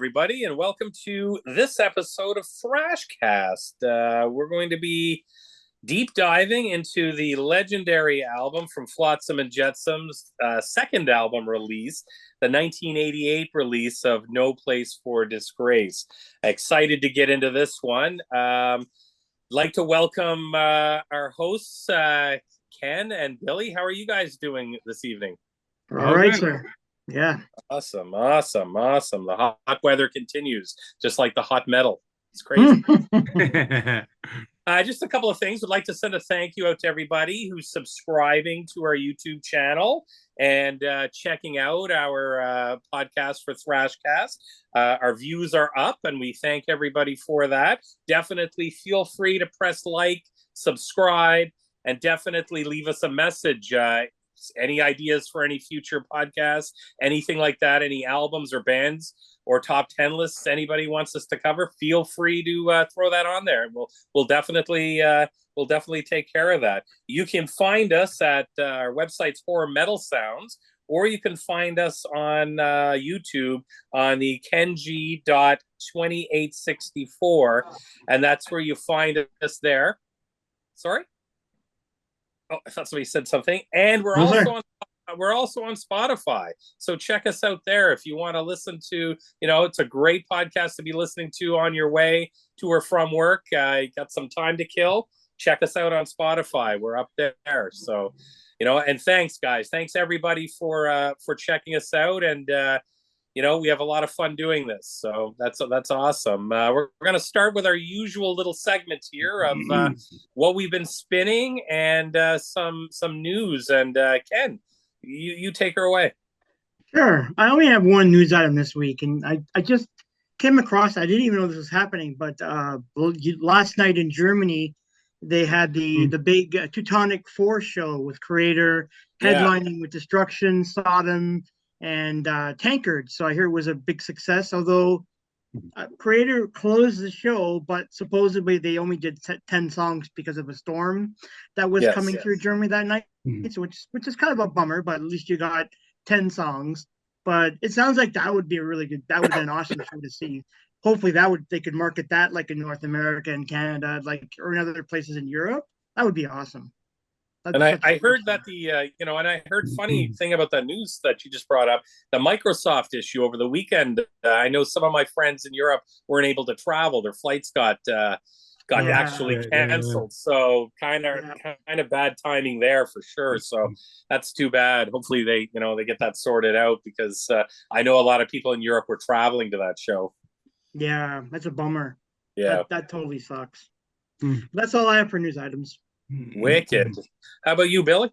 everybody, and welcome to this episode of Thrashcast. We're going to be deep diving into the legendary album from Flotsam and Jetsam's second album release, the 1988 release of No Place for Disgrace. Excited to get into this one. Like to welcome our hosts, Ken and Billy. How are you guys doing this evening? All right, sir. Yeah. Awesome. The hot weather continues, just like the hot metal. It's crazy. Just a couple of things. Would like to send a thank you out to everybody who's subscribing to our YouTube channel and checking out our podcast for Thrashcast. Our views are up, and we thank everybody for that. Definitely feel free to press like, subscribe, and definitely leave us a message. Any ideas for any future podcasts, anything like that, any albums or bands or top 10 lists anybody wants us to cover, feel free to throw that on there. We'll definitely take care of that. You can find us at our website's Horror Metal Sounds, or you can find us on YouTube on the kenji.2864, and that's where you find us there. Sorry? Oh, I thought somebody said something. And we're also on Spotify. So check us out there if you want to listen to, it's a great podcast to be listening to on your way to or from work. You got some time to kill. Check us out on Spotify. We're up there. So, and thanks guys. Thanks everybody for checking us out. And we have a lot of fun doing this, so that's awesome. We're going to start with our usual little segment here of what we've been spinning and some news. And Ken, you take her away. Sure. I only have one news item this week, and I just came across. I didn't even know this was happening, but last night in Germany, they had the big Teutonic Force show with Creator headlining with Destruction, Sodom, and Tankard. So I hear it was a big success, although Creator closed the show, but supposedly they only did 10 songs because of a storm that was coming through Germany that night, so which is kind of a bummer, but at least you got 10 songs. But it sounds like that would be that would be an awesome show to see. Hopefully they could market that like in North America and Canada, or in other places in Europe. That would be awesome. And I heard that and I heard funny thing about that news that you just brought up, the Microsoft issue over the weekend. I know some of my friends in Europe weren't able to travel; their flights got actually canceled. So kind of bad timing there for sure. So that's too bad. Hopefully they get that sorted out, because I know a lot of people in Europe were traveling to that show. Yeah, that's a bummer. Yeah, that totally sucks. That's all I have for news items. Wicked. How about you, Billy?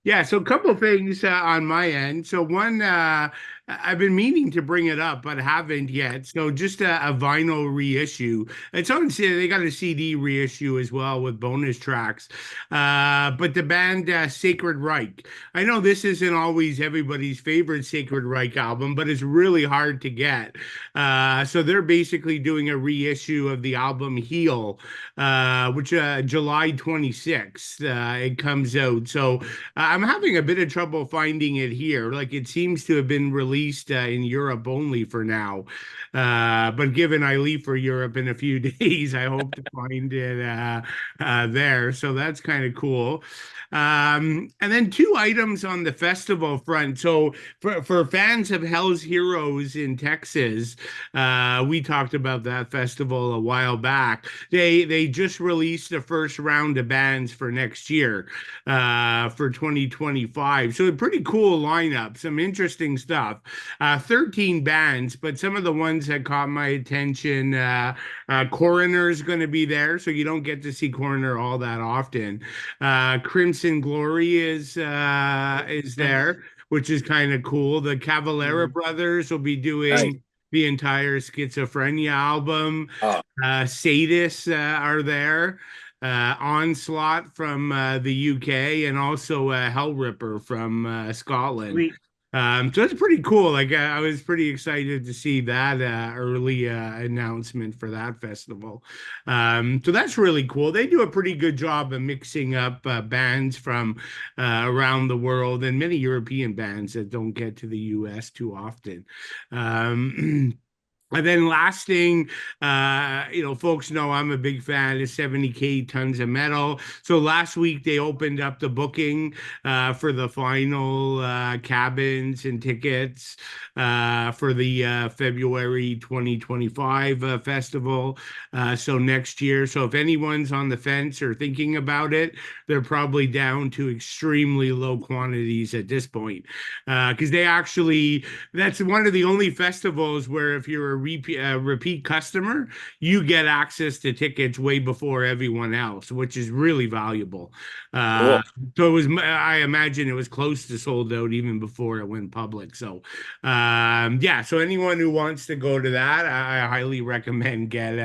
Yeah, so a couple of things on my end. So one, I've been meaning to bring it up, but haven't yet. So just a vinyl reissue. It's on. They got a CD reissue as well with bonus tracks. But the band Sacred Reich. I know this isn't always everybody's favorite Sacred Reich album, but it's really hard to get. So they're basically doing a reissue of the album Heal, which July 26th it comes out. So I'm having a bit of trouble finding it here. Like, it seems to have been released in Europe only for now. But given I leave for Europe in a few days, I hope to find it there. So that's kind of cool. And then two items on the festival front. So for fans of Hell's Heroes in Texas, we talked about that festival a while back. They just released the first round of bands for next year, for 2025. So a pretty cool lineup, some interesting stuff. 13 bands, but some of the ones that caught my attention, Coroner's going to be there, so you don't get to see Coroner all that often. Crimson Glory is there, which is kind of cool. The Cavalera Brothers will be doing the entire Schizophrenia album. Sadists are there. Onslaught from the UK, and also Hell Ripper from Scotland. Sweet. So it's pretty cool. Like, I was pretty excited to see that early announcement for that festival. So that's really cool. They do a pretty good job of mixing up bands from around the world, and many European bands that don't get to the US too often. And then last thing, folks know I'm a big fan of 70K Tons of Metal. So last week they opened up the booking for the final cabins and tickets for the February 2025 festival. So next year. So if anyone's on the fence or thinking about it, they're probably down to extremely low quantities at this point. Because that's one of the only festivals where if you're a repeat customer, you get access to tickets way before everyone else, which is really valuable. Cool. So I imagine it was close to sold out even before it went public. So, so anyone who wants to go to that, I highly recommend get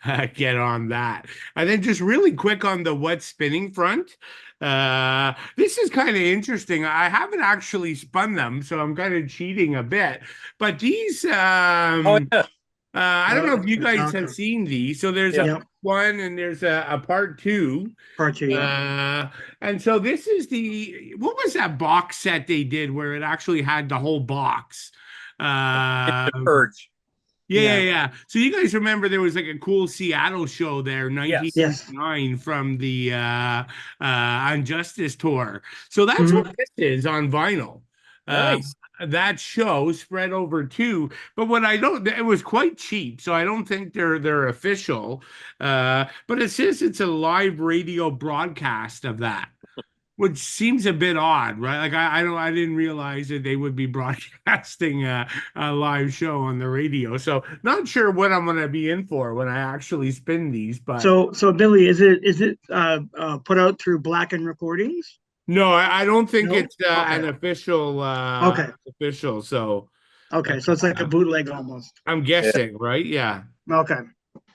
on that. And then just really quick on the what's spinning front. This is kind of interesting. I haven't actually spun them, so I'm kind of cheating a bit. But these, Oh yeah. I don't know if you guys have seen these. So there's a Yeah. part one and there's a part two. Part two, yeah. And so this is what was that box set they did where it actually had the whole box? The Purge. Yeah. So you guys remember there was like a cool Seattle show there, Yes. 1989 from the Unjustice tour. So that's Mhm. what this is on vinyl. Nice. That show spread over two, but what I don't, it was quite cheap, so I don't think they're official. But it says it's a live radio broadcast of that, which seems a bit odd, right? Like I didn't realize that they would be broadcasting a live show on the radio. So not sure what I'm going to be in for when I actually spin these. But So Billy, is it put out through Blacken Recordings? no, I don't think No? it's Okay. an official. Okay. Official. So Okay, so it's like a bootleg almost. I'm guessing, right? Yeah. Okay.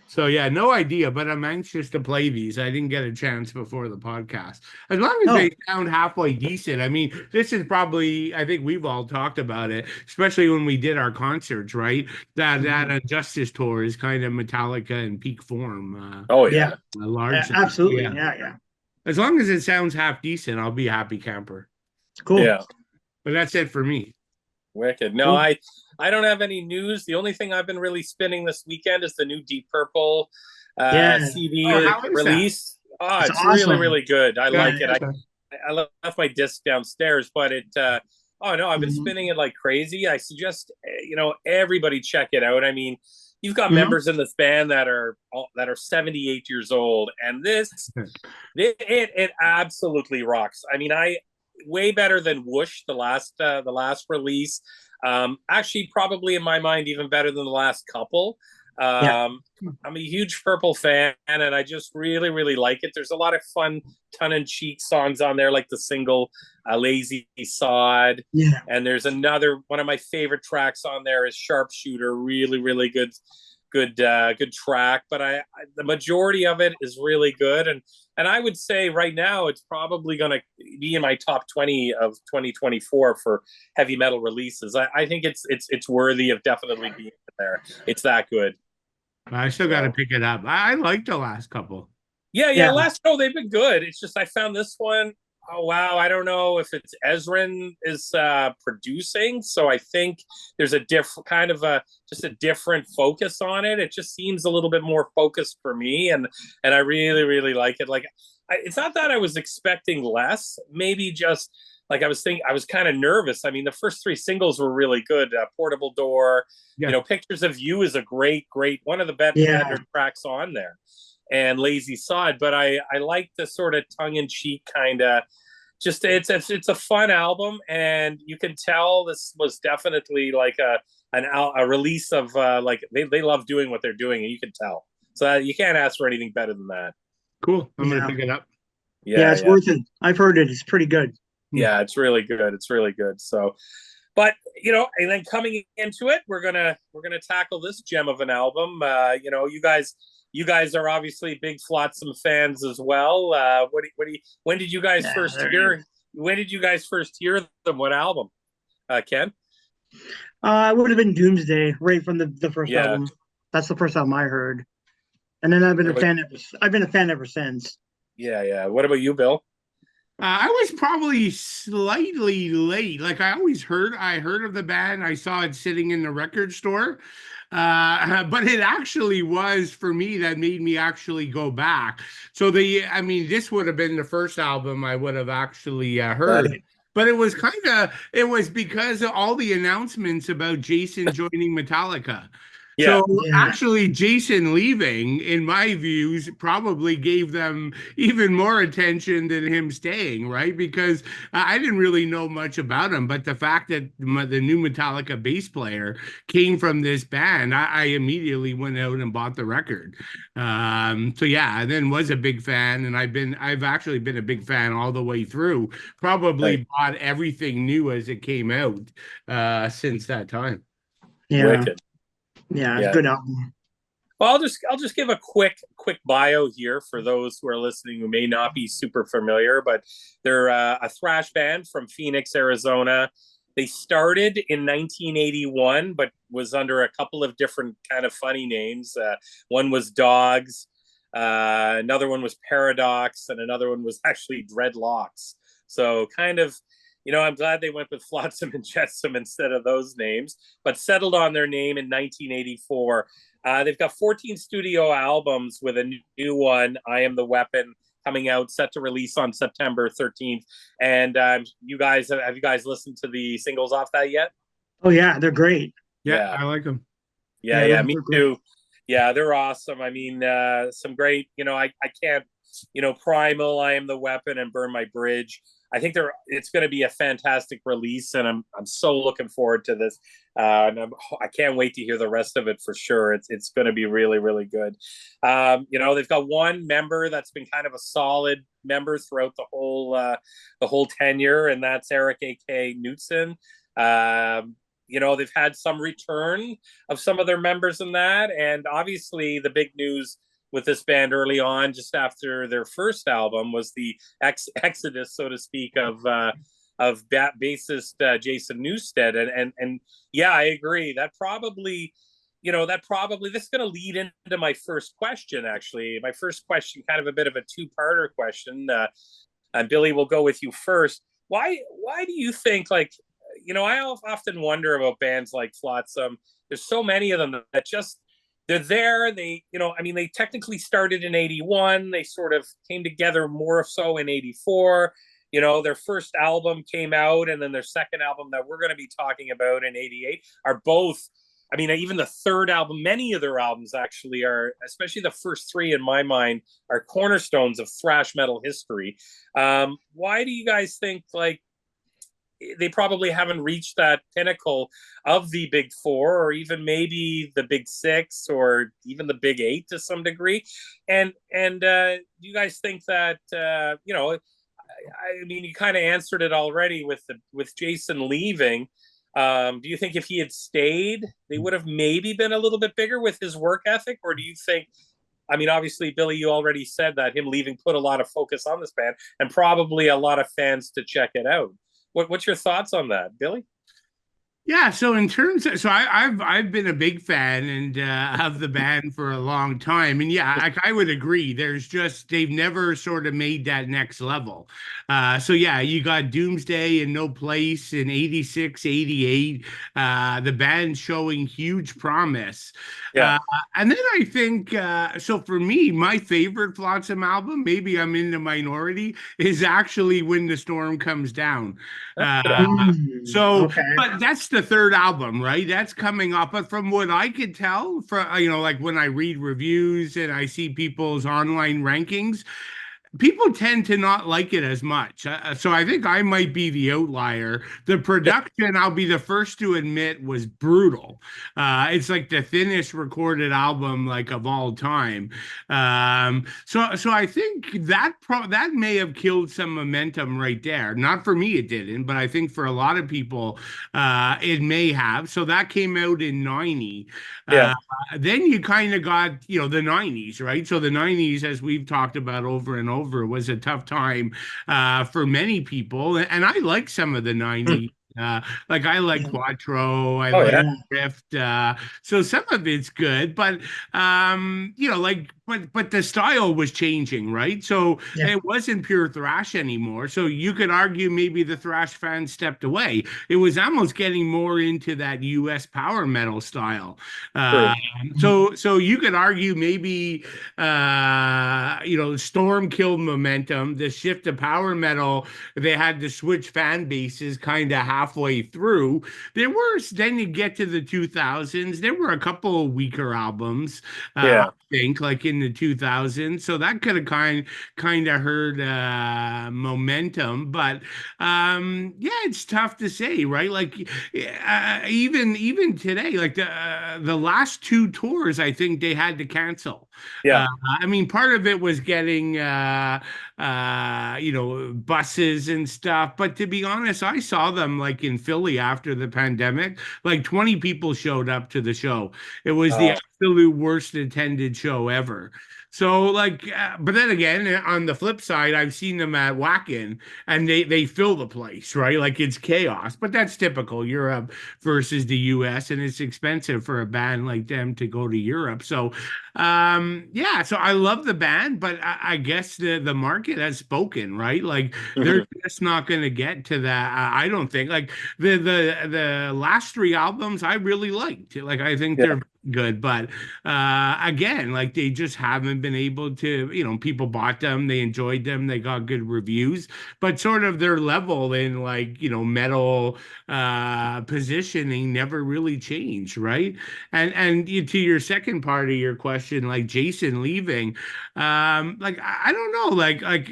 So yeah, no idea, but I'm anxious to play these. I didn't get a chance before the podcast. As long as they sound halfway decent. I mean, this is probably, I think we've all talked about it, especially when we did our concerts, right? That Justice tour is kind of Metallica in peak form. Oh yeah. Large. Absolutely. Yeah. As long as it sounds half decent, I'll be a happy camper. Cool. Yeah. But that's it for me. Wicked. No, Cool. I don't have any news. The only thing I've been really spinning this weekend is the new Deep Purple CD release. Oh, it's awesome. really good. I like it. Okay. I left my disc downstairs, but I've been Mhm. spinning it like crazy. I suggest everybody check it out. I mean, you've got Mhm. members in this band that are 78 years old, and it absolutely rocks. I mean, way better than Whoosh, the last release. Actually, probably in my mind, even better than the last couple. I'm a huge Purple fan, and I just really, really like it. There's a lot of fun, tongue-in-cheek songs on there, like the single "Lazy Sod." Yeah. And there's another one of my favorite tracks on there is "Sharpshooter." Really, really good track. But the majority of it is really good, and I would say right now it's probably going to be in my top 20 of 2024 for heavy metal releases. I think it's worthy of definitely being there. It's that good. I still got to pick it up. I like the last couple. Yeah. Last show they've been good. It's just I found this one. Oh wow, I don't know if it's Ezrin is producing, so I think there's a different kind of just a different focus on it. It just seems a little bit more focused for me, and I really, really like it. Like, it's not that I was expecting less. Maybe just like I was kind of nervous. I mean, the first three singles were really good. Portable Door, Pictures of You is a great one of the better tracks on there, and Lazy Sod. But I like the sort of tongue-in-cheek kind of. Just it's a fun album, and you can tell this was definitely like a release of like they love doing what they're doing, and you can tell. So you can't ask for anything better than that. Cool. I'm gonna pick it up. Yeah, it's worth it. I've heard it. It's pretty good. Yeah, it's really good. It's really good. So, but and then coming into it, we're gonna tackle this gem of an album. You guys are obviously big Flotsam fans as well. When did you guys first hear? When did you guys first hear them? What album, Ken? It would have been Doomsday, right from the first album. That's the first album I heard, and then I've been a fan ever since. Yeah. What about you, Bill? I was probably slightly late. Like I heard of the band. I saw it sitting in the record store. But it actually was for me that made me actually go back. So I mean, this would have been the first album I would have actually heard. Right. But it was because of all the announcements about Jason joining Metallica. Yeah. So Yeah. actually, Jason leaving, in my views, probably gave them even more attention than him staying, right? Because I didn't really know much about him, but the fact that the new Metallica bass player came from this band, I immediately went out and bought the record. So yeah, and then was a big fan, and I've actually been a big fan all the way through. Right. Probably bought everything new as it came out since that time. Yeah. Wicked. Yeah. Yeah. Good album. Well, I'll just give a quick bio here for those who are listening who may not be super familiar, but they're a thrash band from Phoenix, Arizona. They started in 1981, but was under a couple of different kind of funny names. One was Dogs, another one was Paradox, and another one was actually Dreadlocks. So kind of, I'm glad they went with Flotsam and Jetsam instead of those names, but settled on their name in 1984. They've got 14 studio albums with a new one, I Am the Weapon, coming out, set to release on September 13th. And have you guys listened to the singles off that yet? Oh yeah, they're great. Yeah, Yeah. I like them. Yeah, me they're great. too. Yeah, they're awesome. I mean, some great, I can't, Primal, I Am the Weapon, and Burn My Bridge. I think it's going to be a fantastic release, and I'm so looking forward to this. And I can't wait to hear the rest of it for sure. It's going to be really, really good. They've got one member that's been kind of a solid member throughout the whole tenure, and that's Eric A.K. Knudsen. They've had some return of some of their members in that, and obviously the big news with this band early on, just after their first album, was the exodus, so to speak, of bassist Jason Newsted, and yeah, I agree. That probably this is going to lead into my first question. Actually, my first question, kind of a bit of a two-parter question. And Billy, we'll go with you first. Why do you think, like, I often wonder about bands like Flotsam. There's so many of them that just they're there. They technically started in 81. They sort of came together more so in 84. Their first album came out, and then their second album that we're going to be talking about in 88 are both. Even the third album, many of their albums actually are, especially the first three in my mind, are cornerstones of thrash metal history. Why do you guys think, like, they probably haven't reached that pinnacle of the big four, or even maybe the big six, or even the big eight to some degree? And do you guys think that you kind of answered it already with Jason leaving? Do you think if he had stayed, they would have maybe been a little bit bigger with his work ethic? Or do you think, obviously, Billy, you already said that him leaving put a lot of focus on this band and probably a lot of fans to check it out. What's your thoughts on that, Billy? Yeah, so I've been a big fan and of the band for a long time, and yeah, I would agree. They've never sort of made that next level. So yeah, you got Doomsday and No Place in 86, 88. The band showing huge promise. Yeah. And then I think so for me, my favorite Flotsam album, maybe I'm in the minority, is actually When the Storm Comes Down. Okay. But that's the third album, right? That's coming up. But from what I could tell, like when I read reviews and I see people's online rankings, people tend to not like it as much. So I think I might be the outlier. The production, I'll be the first to admit, was brutal. It's like the thinnest recorded album like of all time. So I think that may have killed some momentum right there. Not for me, it didn't, but I think for a lot of people, it may have. So that came out in 90. Yeah. Then you kind of got, the 90s, right? So the 90s, as we've talked about over and over, was a tough time for many people. And I like some of the 90s Like I like Yeah. Quattro, I Oh like yeah. Yeah. Drift. So some of it's good, but like but the style was changing, right? So Yeah. it wasn't pure thrash anymore. So you could argue maybe the thrash fans stepped away. It was almost getting more into that US power metal style. True. Um, so you could argue maybe Storm killed momentum. The shift to power metal, they had to switch fan bases kind of halfway through. Then you get to the 2000s, there were a couple of weaker albums, I Yeah. think, like in the 2000s. So that could have kind of hurt momentum. But yeah, it's tough to say, right? Like even today, like the last two tours, I think they had to cancel. Yeah. I mean, part of it was getting buses and stuff. But to be honest, I saw them like in Philly after the pandemic. Like 20 people showed up to the show. It was the Oh, absolute worst attended show ever. So like, but then again, on the flip side, I've seen them at Wacken, and they fill the place, right? Like it's chaos. But that's typical Europe versus the US, and it's expensive for a band like them to go to Europe. So yeah, so I love the band, but I guess the market has spoken, right? Like they're mhm. just not going to get to that. I don't think. Like the last three albums I really liked. Like I think Yeah. they're good, but again, like they just haven't been able to, people bought them, they enjoyed them, they got good reviews, but sort of their level in like, metal positioning never really changed, right? To your second part of your question, like Jason leaving, like I don't know,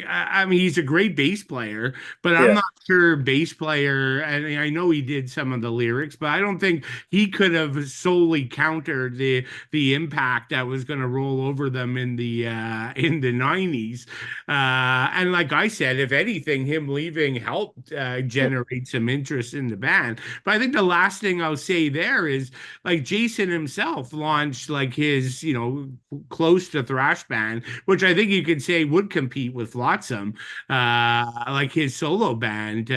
I mean he's a great bass player, but I'm Yeah. not sure bass player, and I know he did some of the lyrics, but I don't think he could have solely countered the impact that was going to roll over them in the 90s. And like I said, if anything, him leaving helped generate some interest in the band. But I think the last thing I'll say there is like Jason himself launched like his, close to thrash band, which I think you could say would compete with Flotsam, like his solo band.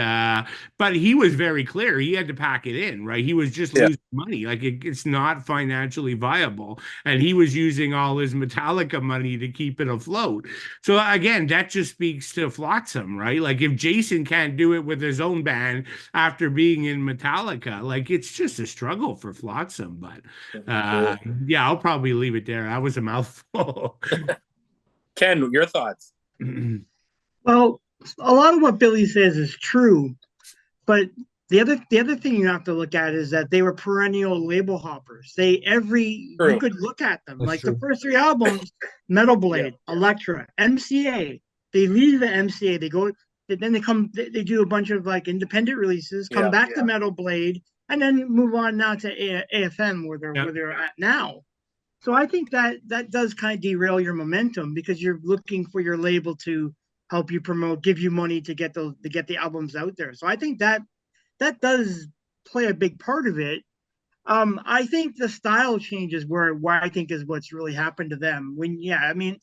But he was very clear he had to pack it in, right? He was just Yeah. losing money. Like it's not financially viable. And he was using all his Metallica money to keep it afloat. So again, that just speaks to Flotsam, right? Like if Jason can't do it with his own band after being in Metallica, like it's just a struggle for Flotsam. But uh, True. yeah, I'll probably leave it there. That was a mouthful. Ken, your thoughts? Well, a lot of what Billy says is true, but the other thing you have to look at is that they were perennial label hoppers. You True. could look at them That's like the true. first three albums, Metal Yeah. Blade, Elektra, MCA. They leave the MCA, then they do a bunch of like independent releases, come Yeah. back to Metal Blade, and then move on now to AFM Yep. where they're at now. So I think that does kind of derail your momentum because you're looking for your label to help you promote, give you money to get the albums out there. So I think that does play a big part of it. I think the style changes where I think is what's really happened to them. I mean,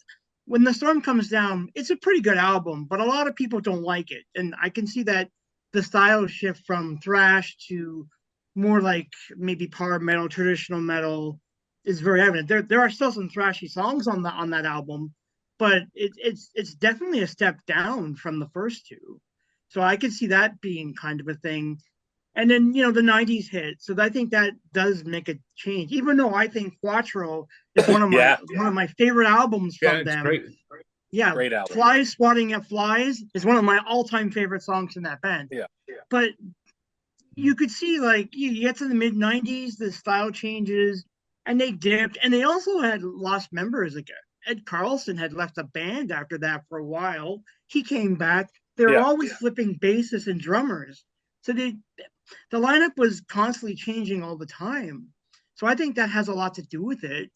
when the storm comes down, it's a pretty good album, but a lot of people don't like it, and I can see that the style shift from thrash to more like maybe power metal, traditional metal is very evident. There are still some thrashy songs on that album, but it's definitely a step down from the first two. So I could see that being kind of a thing. And then the '90s hit, so I think that does make a change. Even though I think Quattro is Yeah. one of my favorite albums Yeah, from it's them. great. Yeah, Great album. Flies Swatting at Flies is one of my all-time favorite songs in that band. Yeah. But you could see like you get to the mid '90s, the style changes, and they dipped, and they also had lost members. Like Ed Carlson had left the band after that for a while. He came back. They were Yeah. always flipping bassists and drummers, so the lineup was constantly changing all the time. So I think that has a lot to do with it.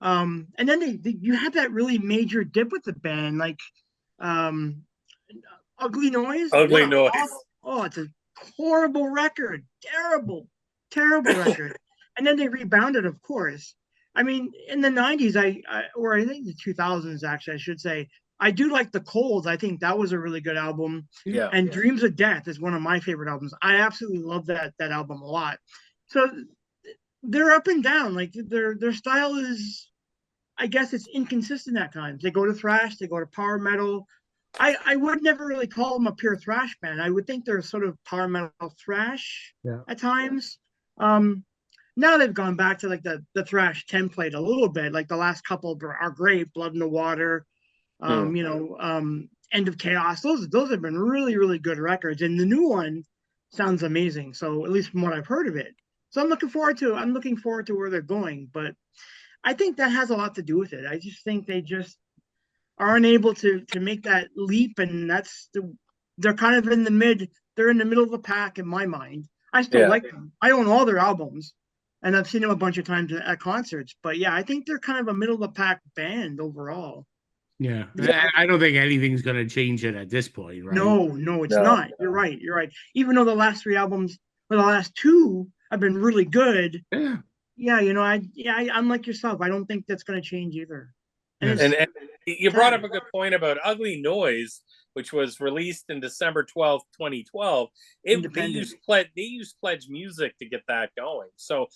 And then you have that really major dip with the band, like um, Ugly Noise. What Ugly a Noise. it's a horrible record, terrible record. And then they rebounded, of course. I mean, in the '90s, or I think the 2000s, actually, I should say, I do like The Cold. I think that was a really good album. Yeah. And Dreams of Death is one of my favorite albums. I absolutely love that album a lot. So they're up and down. Like their style is, I guess it's inconsistent at times. They go to thrash, they go to power metal. I would never really call them a pure thrash band. I would think they're sort of power metal thrash at times. Now they've gone back to like the thrash template a little bit. Like the last couple are great, Blood in the Water, End of Chaos. Those have been really, really good records. And the new one sounds amazing. So at least from what I've heard of it. So I'm looking forward to where they're going. But I think that has a lot to do with it. I just think they just are unable to make that leap, and they're kind of they're in the middle of the pack in my mind. I still like them. I own all their albums, and I've seen them a bunch of times at concerts. But yeah, I think they're kind of a middle of the pack band overall. Yeah, I don't think anything's going to change it at this point, right? No, it's not. You're right. Even though the last three albums, or the last two, have been really good. Yeah, I'm like yourself. I don't think that's going to change either. And you brought up a good point about Ugly Noise, which was released in December 12th, 2012. They used Pledge Music to get that going. So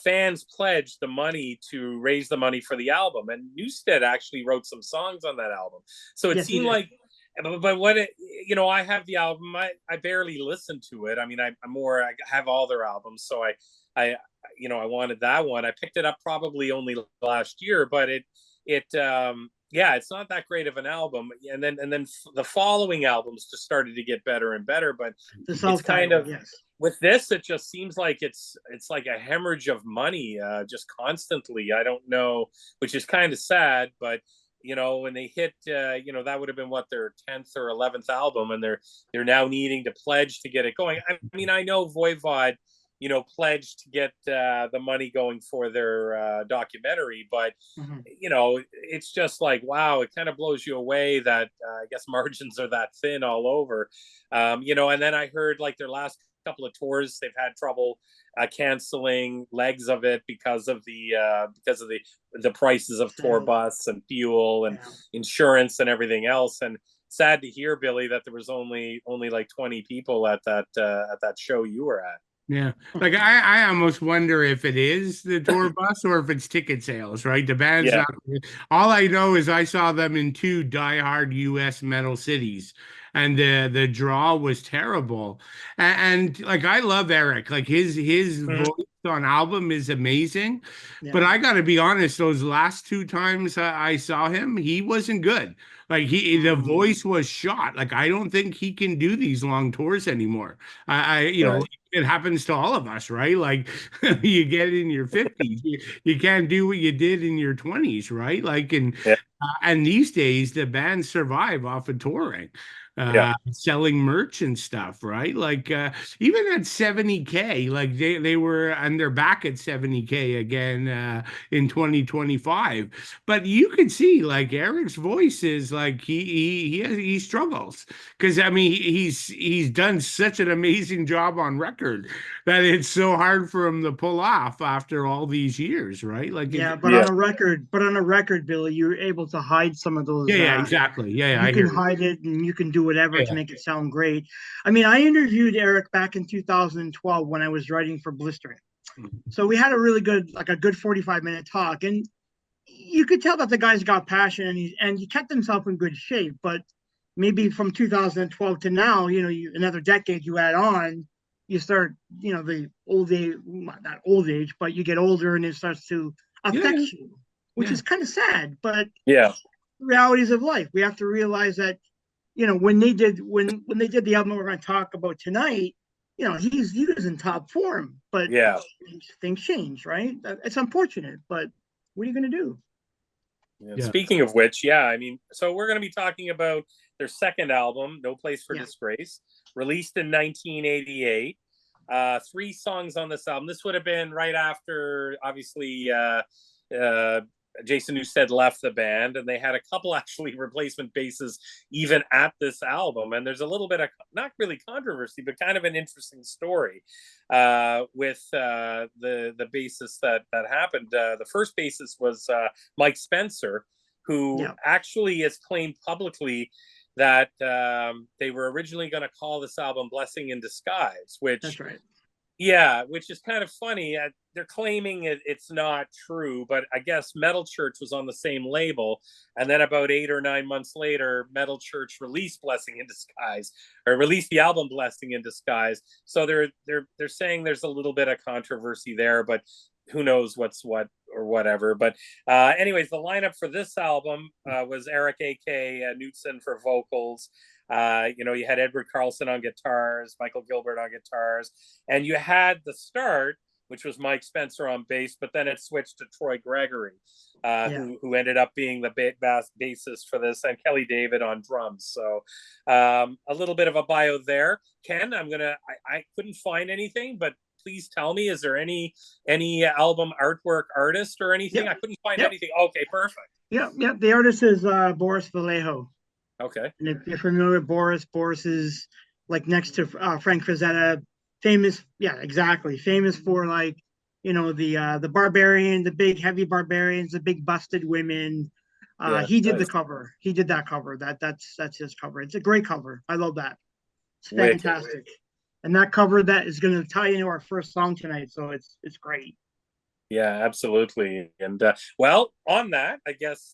fans pledged the money to raise the money for the album. And Newsted actually wrote some songs on that album. So it seemed like, but what I have the album. I barely listened to it. I mean, I have all their albums. So I wanted that one. I picked it up probably only last year, but it's not that great of an album. And then the following albums just started to get better and better. But it's kind of with this, it just seems like it's like a hemorrhage of money, just constantly. I don't know, which is kind of sad. But when they hit, that would have been their 10th or 11th album, and they're now needing to pledge to get it going. I mean, I know Voivod pledged to get the money going for their documentary. But, it's just like, wow, it kind of blows you away that I guess margins are that thin all over. And then I heard like their last couple of tours, they've had trouble canceling legs of it because of the prices of tour bus and fuel and insurance and everything else. And sad to hear, Billy, that there was only like 20 people at that show you were at. Yeah, like I almost wonder if it is the tour bus or if it's ticket sales, right? The band's not. All I know is I saw them in 2 diehard U.S. metal cities, and the draw was terrible. And like I love Eric, like his voice on album is amazing, but I got to be honest, those last 2 times I saw him, he wasn't good. Like the voice was shot. Like I don't think he can do these long tours anymore. It happens to all of us, right? Like you get in your 50s, you can't do what you did in your 20s, right? Like and these days the bands survive off of touring. Selling merch and stuff, right? Like even at 70K, like they were, and they're back at 70K again in 2025. But you could see like Eric's voice is like he struggles, because I mean he's done such an amazing job on record that it's so hard for him to pull off after all these years, right? Like on a record, Billy, you're able to hide some of those. Exactly. You can hide it, and you can do whatever to make it sound great. I mean, I interviewed Eric back in 2012 when I was writing for Blistering. So we had a really good 45-minute talk, and you could tell that the guy's got passion, and he kept himself in good shape. But maybe from 2012 to now, another decade you add on, you start, the old age, not old age, but you get older and it starts to affect you, which is kind of sad. But realities of life, we have to realize that, when they did the album we're going to talk about tonight, he was in top form, but things change, right? It's unfortunate, but what are you going to do? Speaking of which, I mean, so we're going to be talking about their second album, No Place for Disgrace, released in 1988. 3 songs on this album. This would have been right after, obviously, Jason Newsted left the band, and they had a couple actually replacement basses even at this album. And there's a little bit of, not really controversy, but kind of an interesting story with the bassist that happened. The first bassist was Mike Spencer, who Yeah, actually has claimed publicly that they were originally going to call this album Blessing in Disguise, that's which, right. yeah, which is kind of funny. They're claiming it's not true, but I guess Metal Church was on the same label, and then about 8 or 9 months later, Metal Church released Blessing in Disguise, or released the album Blessing in Disguise. So they're saying there's a little bit of controversy there, but who knows what's what or whatever. But anyways, the lineup for this album was Eric A.K. Knudsen for vocals. You had Edward Carlson on guitars, Michael Gilbert on guitars, and you had the start, which was Mike Spencer on bass, but then it switched to Troy Gregory, who ended up being the bassist for this, and Kelly David on drums. So a little bit of a bio there. Ken, I couldn't find anything, but please tell me, is there any album artwork artist or anything? Yep. I couldn't find Yep. anything. Okay, perfect. Yep. The artist is Boris Vallejo. Okay. And if you're familiar with Boris is like next to Frank Frazetta, famous. Yeah, exactly. Famous for like, the barbarian, the big heavy barbarians, the big busted women. He did the cover. He did that cover. That's his cover. It's a great cover. I love that. It's fantastic. Wicked. And that cover that is going to tie into our first song tonight. So it's great. Yeah, absolutely. And well, on that, I guess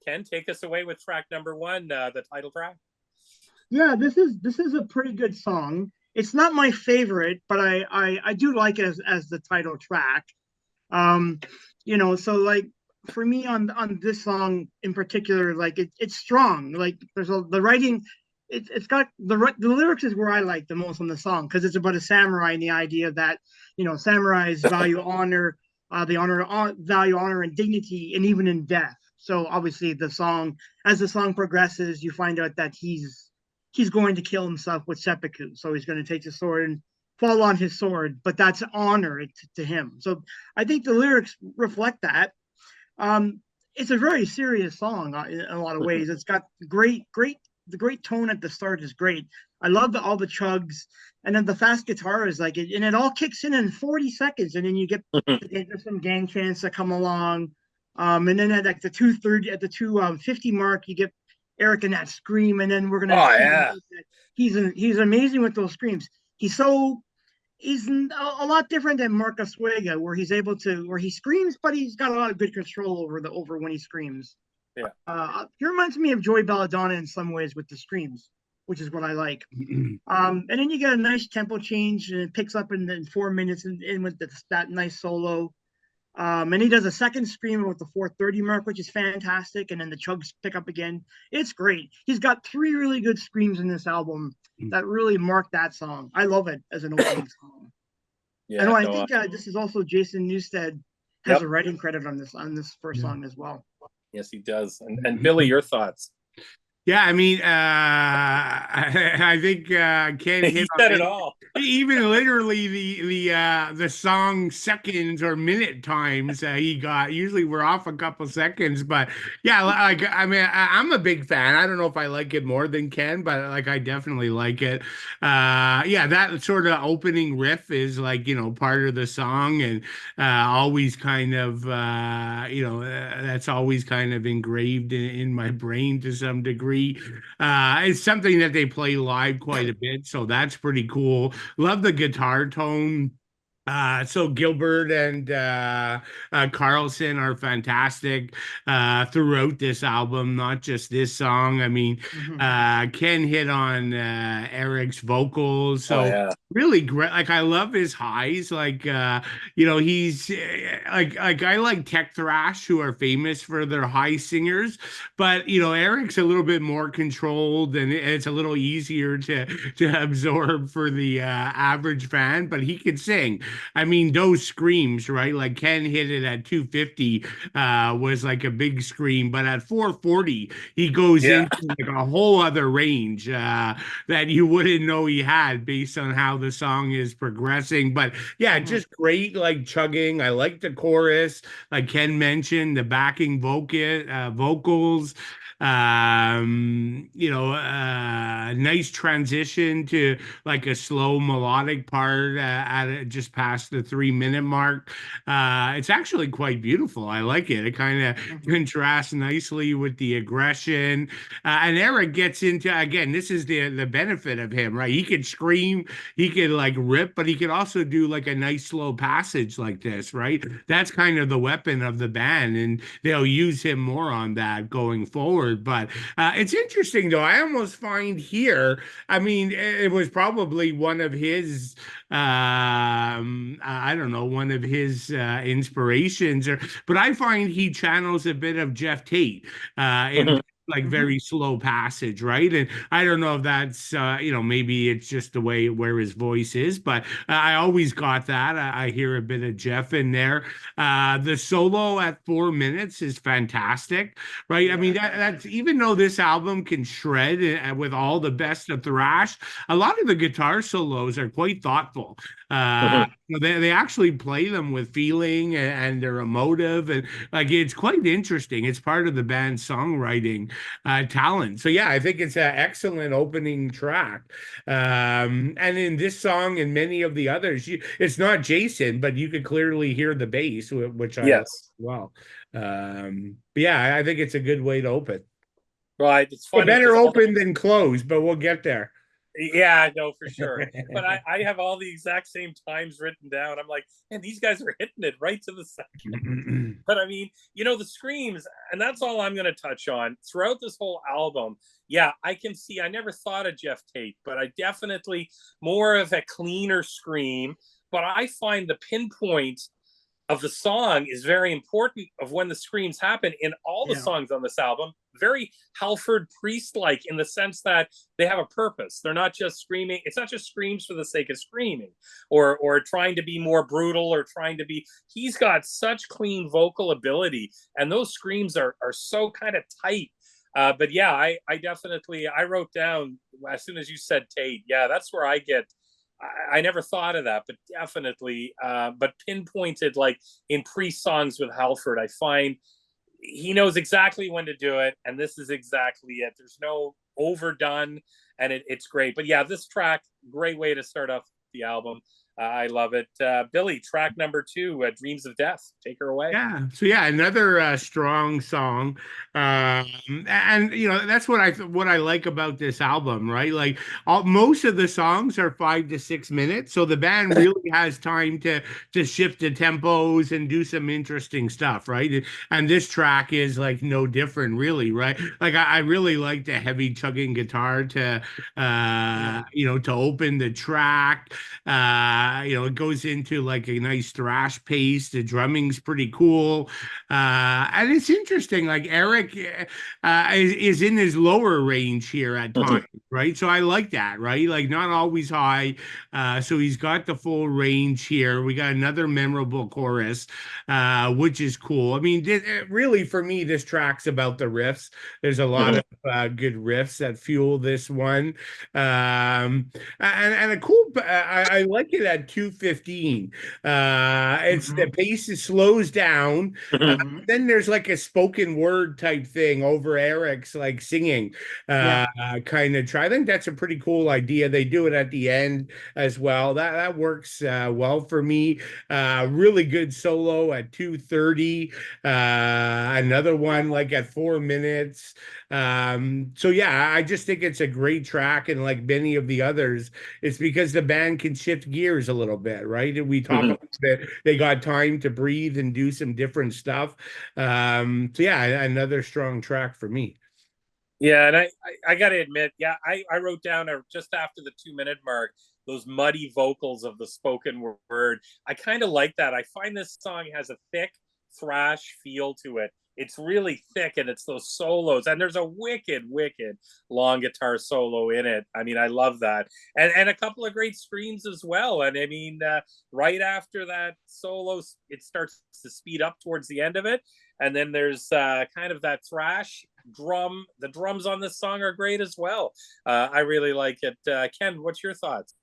Ken, take us away with track number 1, the title track. Yeah, this is a pretty good song. It's not my favorite, but I do like it as the title track. So like for me on this song in particular, like it's strong. Like the writing, it's got the lyrics is where I like the most on the song, because it's about a samurai and the idea that samurais value honor, value honor and dignity, and even in death. So obviously as the song progresses, you find out that he's going to kill himself with seppuku. So he's going to take the sword and fall on his sword, but that's honor to him. So I think the lyrics reflect that. It's a very serious song in a lot of ways. It's got the great tone at the start is great. I love all the chugs, and then the fast guitar is like it, and it all kicks in 40 seconds, and then you get some gang chants that come along, and then at like the 2:30 at the 2:50 mark, you get Eric in that scream, and then we're gonna. He's amazing with those screams. He's a lot different than Mark Oswego, where he screams, but he's got a lot of good control over when he screams. Yeah. He reminds me of Joey Belladonna in some ways with the screams, which is what I like. And then you get a nice tempo change, and it picks up in 4 minutes in with that nice solo. And he does a second scream with the 4:30 mark, which is fantastic. And then the chugs pick up again. It's great. He's got 3 really good screams in this album that really mark that song. I love it as an opening song. Yeah, and I think this is also Jason Newsted has a writing credit on this first song as well. Yes, he does. And Billy, your thoughts? Yeah, I mean, I think Ken hit said it all. Even literally the song seconds or minute times he got. Usually we're off a couple seconds, but yeah, like I mean, I'm a big fan. I don't know if I like it more than Ken, but like I definitely like it. Yeah, that sort of opening riff is like part of the song, and always kind of that's always kind of engraved in my brain to some degree. It's something that they play live quite a bit, so that's pretty cool. Love the guitar tone. So Gilbert and Carlson are fantastic throughout this album, not just this song. I mean, Ken hit on Eric's vocals, so really great. Like I love his highs. Like he's like I like tech thrash, who are famous for their high singers, but Eric's a little bit more controlled, and it's a little easier to absorb for the average fan. But he can sing. I mean, those screams, right? Like Ken hit it at 250 was like a big scream, but at 440 he goes into like a whole other range that you wouldn't know he had based on how the song is progressing. But yeah, just great, like chugging. I like the chorus, like Ken mentioned, the backing vocals. Nice transition to like a slow melodic part just past the 3 minute mark. It's actually quite beautiful. I like it. It kind of contrasts nicely with the aggression. And Eric gets into, again, this is the benefit of him, right? He could scream, he could like rip, but he could also do like a nice slow passage like this, right? That's kind of the weapon of the band, and they'll use him more on that going forward. But it's interesting though. I almost find here, I mean, it was probably one of his I don't know, one of his inspirations, but I find he channels a bit of Jeff Tate in like very slow passage, right? And I don't know if that's maybe it's just the way where his voice is, but I always got that. I hear a bit of Jeff in there. The solo at 4 minutes is fantastic, right? Yeah. I mean that's even though this album can shred with all the best of thrash, a lot of the guitar solos are quite thoughtful. They actually play them with feeling and they're emotive, and like it's quite interesting. It's part of the band's songwriting talent. So yeah, I think it's an excellent opening track. And in this song and many of the others, it's not Jason, but you could clearly hear the bass, which I like as well. But yeah, I think it's a good way to open. Right, it's funny. Better open than close, but we'll get there. Yeah, no, for sure. But I have all the exact same times written down. I'm like, man, these guys are hitting it right to the second. But I mean, the screams, and that's all I'm going to touch on throughout this whole album. Yeah, I can see, I never thought of Jeff Tate, but I definitely more of a cleaner scream. But I find the pinpoint of the song is very important of when the screams happen in all the songs on this album. Very Halford Priest-like in the sense that they have a purpose. They're not just screaming. It's not just screams for the sake of screaming or trying to be more brutal or trying to be. He's got such clean vocal ability, and those screams are so kind of tight. But yeah, I definitely, I wrote down as soon as you said Tate, yeah, that's where I get. I never thought of that, but definitely, but pinpointed like in Priest songs with Halford, I find he knows exactly when to do it, and this is exactly it. There's no overdone, and it's great. But yeah, this track, great way to start off the album. I love it. Billy, track number 2, Dreams of Death. Take her away. Yeah. So yeah, another strong song. And that's what I like about this album, right? Like most of the songs are 5 to 6 minutes, so the band really has time to shift the tempos and do some interesting stuff, right? And this track is like no different, really, right? Like I really like the heavy chugging guitar to to open the track. It goes into like a nice thrash pace. The drumming's pretty cool. And it's interesting. Like Eric is in his lower range here at times, right? So I like that, right? Like not always high. So he's got the full range here. We got another memorable chorus, which is cool. I mean, really for me, this track's about the riffs. There's a lot of good riffs that fuel this one. And a cool, I like it at 2:15. It's the pace slows down. Then there's like a spoken word type thing over Eric's like singing kind of try. I think that's a pretty cool idea. They do it at the end as well. That works well for me. Really good solo at 2:30. Another one like at 4 minutes. So yeah, I just think it's a great track, and like many of the others, it's because the band can shift gears a little bit, right? And we talk about that they got time to breathe and do some different stuff. So yeah, another strong track for me. Yeah, and I got to admit, yeah, I wrote down just after the 2-minute mark, those muddy vocals of the spoken word. I kind of like that. I find this song has a thick thrash feel to it. It's really thick, and it's those solos, and there's a wicked long guitar solo in it. I mean, I love that, and a couple of great screams as well. And I mean, right after that solo, it starts to speed up towards the end of it, and then there's kind of that thrash drum. The drums on this song are great as well. I really like it. Ken, what's your thoughts?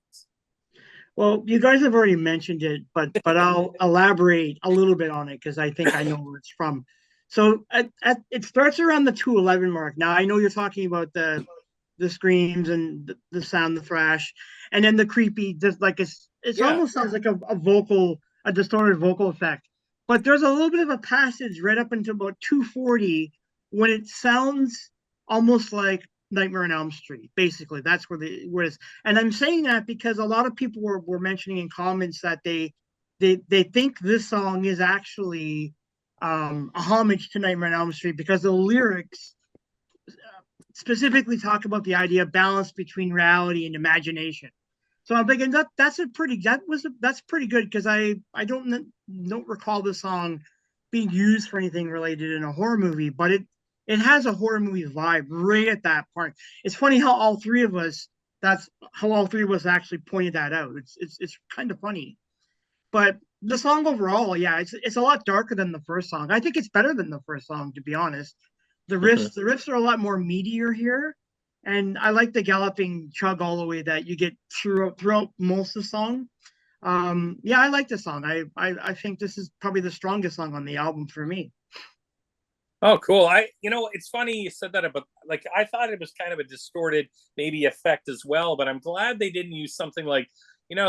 Well, you guys have already mentioned it, but I'll elaborate a little bit on it because I think I know where it's from. So it starts around the 211 mark. Now I know you're talking about the screams and the sound, the thrash, and then the creepy, just like it's Yeah. almost sounds like a distorted vocal effect. But there's a little bit of a passage right up until about 240 when it sounds almost like Nightmare on Elm Street. Basically, that's where it's. And I'm saying that because a lot of people were mentioning in comments that they think this song is actually a homage to Nightmare on Elm Street because the lyrics specifically talk about the idea of balance between reality and imagination. So I'm thinking that's pretty good because I don't recall the song being used for anything related in a horror movie, but it has a horror movie vibe right at that part. It's funny how all three of us actually pointed that out. It's kind of funny, but the song overall, yeah, it's a lot darker than the first song. I think it's better than the first song, to be honest. The riffs are a lot more meatier here, and I like the galloping chug all the way that you get throughout most of the song. Yeah, I like the song. I think this is probably the strongest song on the album for me. Oh, cool. It's funny you said that, but like I thought it was kind of a distorted maybe effect as well, but I'm glad they didn't use something like,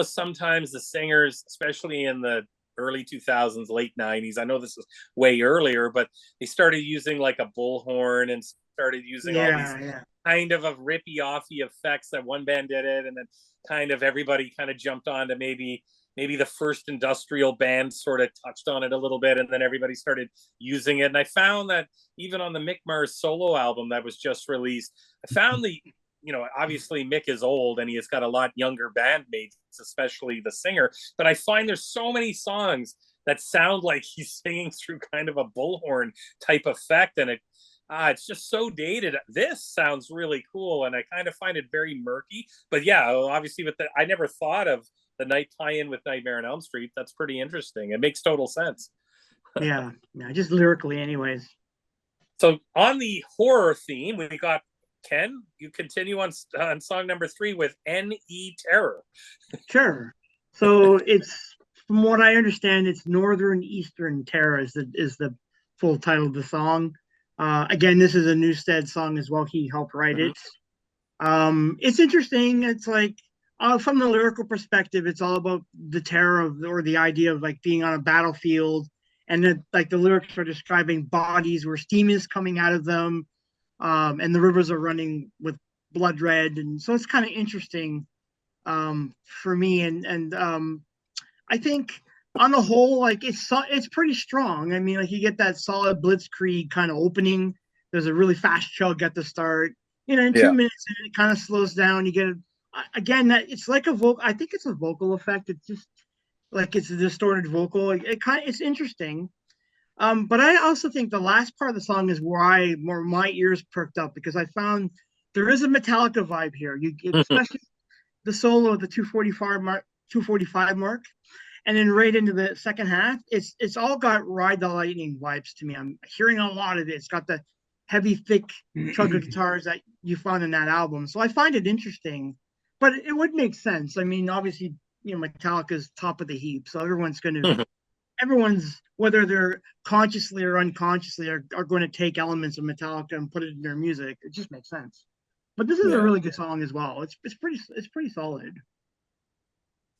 sometimes the singers, especially in the early 2000s, late 90s, I know this is way earlier, but they started using like a bullhorn and started using all these Yeah. kind of rippy offy effects that one band did it, and then kind of everybody kind of jumped on to maybe the first industrial band sort of touched on it a little bit, and then everybody started using it. And I found that even on the Mick Mars solo album that was just released, I found obviously Mick is old and he has got a lot younger bandmates, especially the singer. But I find there's so many songs that sound like he's singing through kind of a bullhorn type effect, and it's just so dated. This sounds really cool, and I kind of find it very murky. But yeah, obviously, I never thought of the night tie-in with Nightmare on Elm Street. That's pretty interesting. It makes total sense. Yeah, just lyrically, anyways. So on the horror theme, we got Ken. You continue on song number 3 with N.E. Terror. Sure. So it's, from what I understand, it's Northern Eastern Terror is the full title of the song. Again, this is a Newstead song as well. He helped write it. It's interesting. It's like from the lyrical perspective, it's all about the terror or the idea of like being on a battlefield, and then like the lyrics are describing bodies where steam is coming out of them, and the rivers are running with blood red, and so it's kind of interesting for me, and I think on the whole, like it's pretty strong. I mean, like you get that solid blitzkrieg kind of opening. There's a really fast chug at the start. In 2 minutes, it kind of slows down. You get again that it's like a vocal. I think it's a vocal effect. It's just like it's a distorted vocal. It's interesting. But I also think the last part of the song is where my ears perked up because I found there is a Metallica vibe here. You especially the solo at the 245 mark, and then right into the second half, it's all got Ride the Lightning vibes to me. I'm hearing a lot of it. It's got the heavy, thick chug of guitars that you found in that album. So I find it interesting, but it would make sense. I mean, obviously, Metallica's top of the heap, so everyone's whether they're consciously or unconsciously are going to take elements of Metallica and put it in their music. It just makes sense. But this is a really good song as well. It's pretty solid.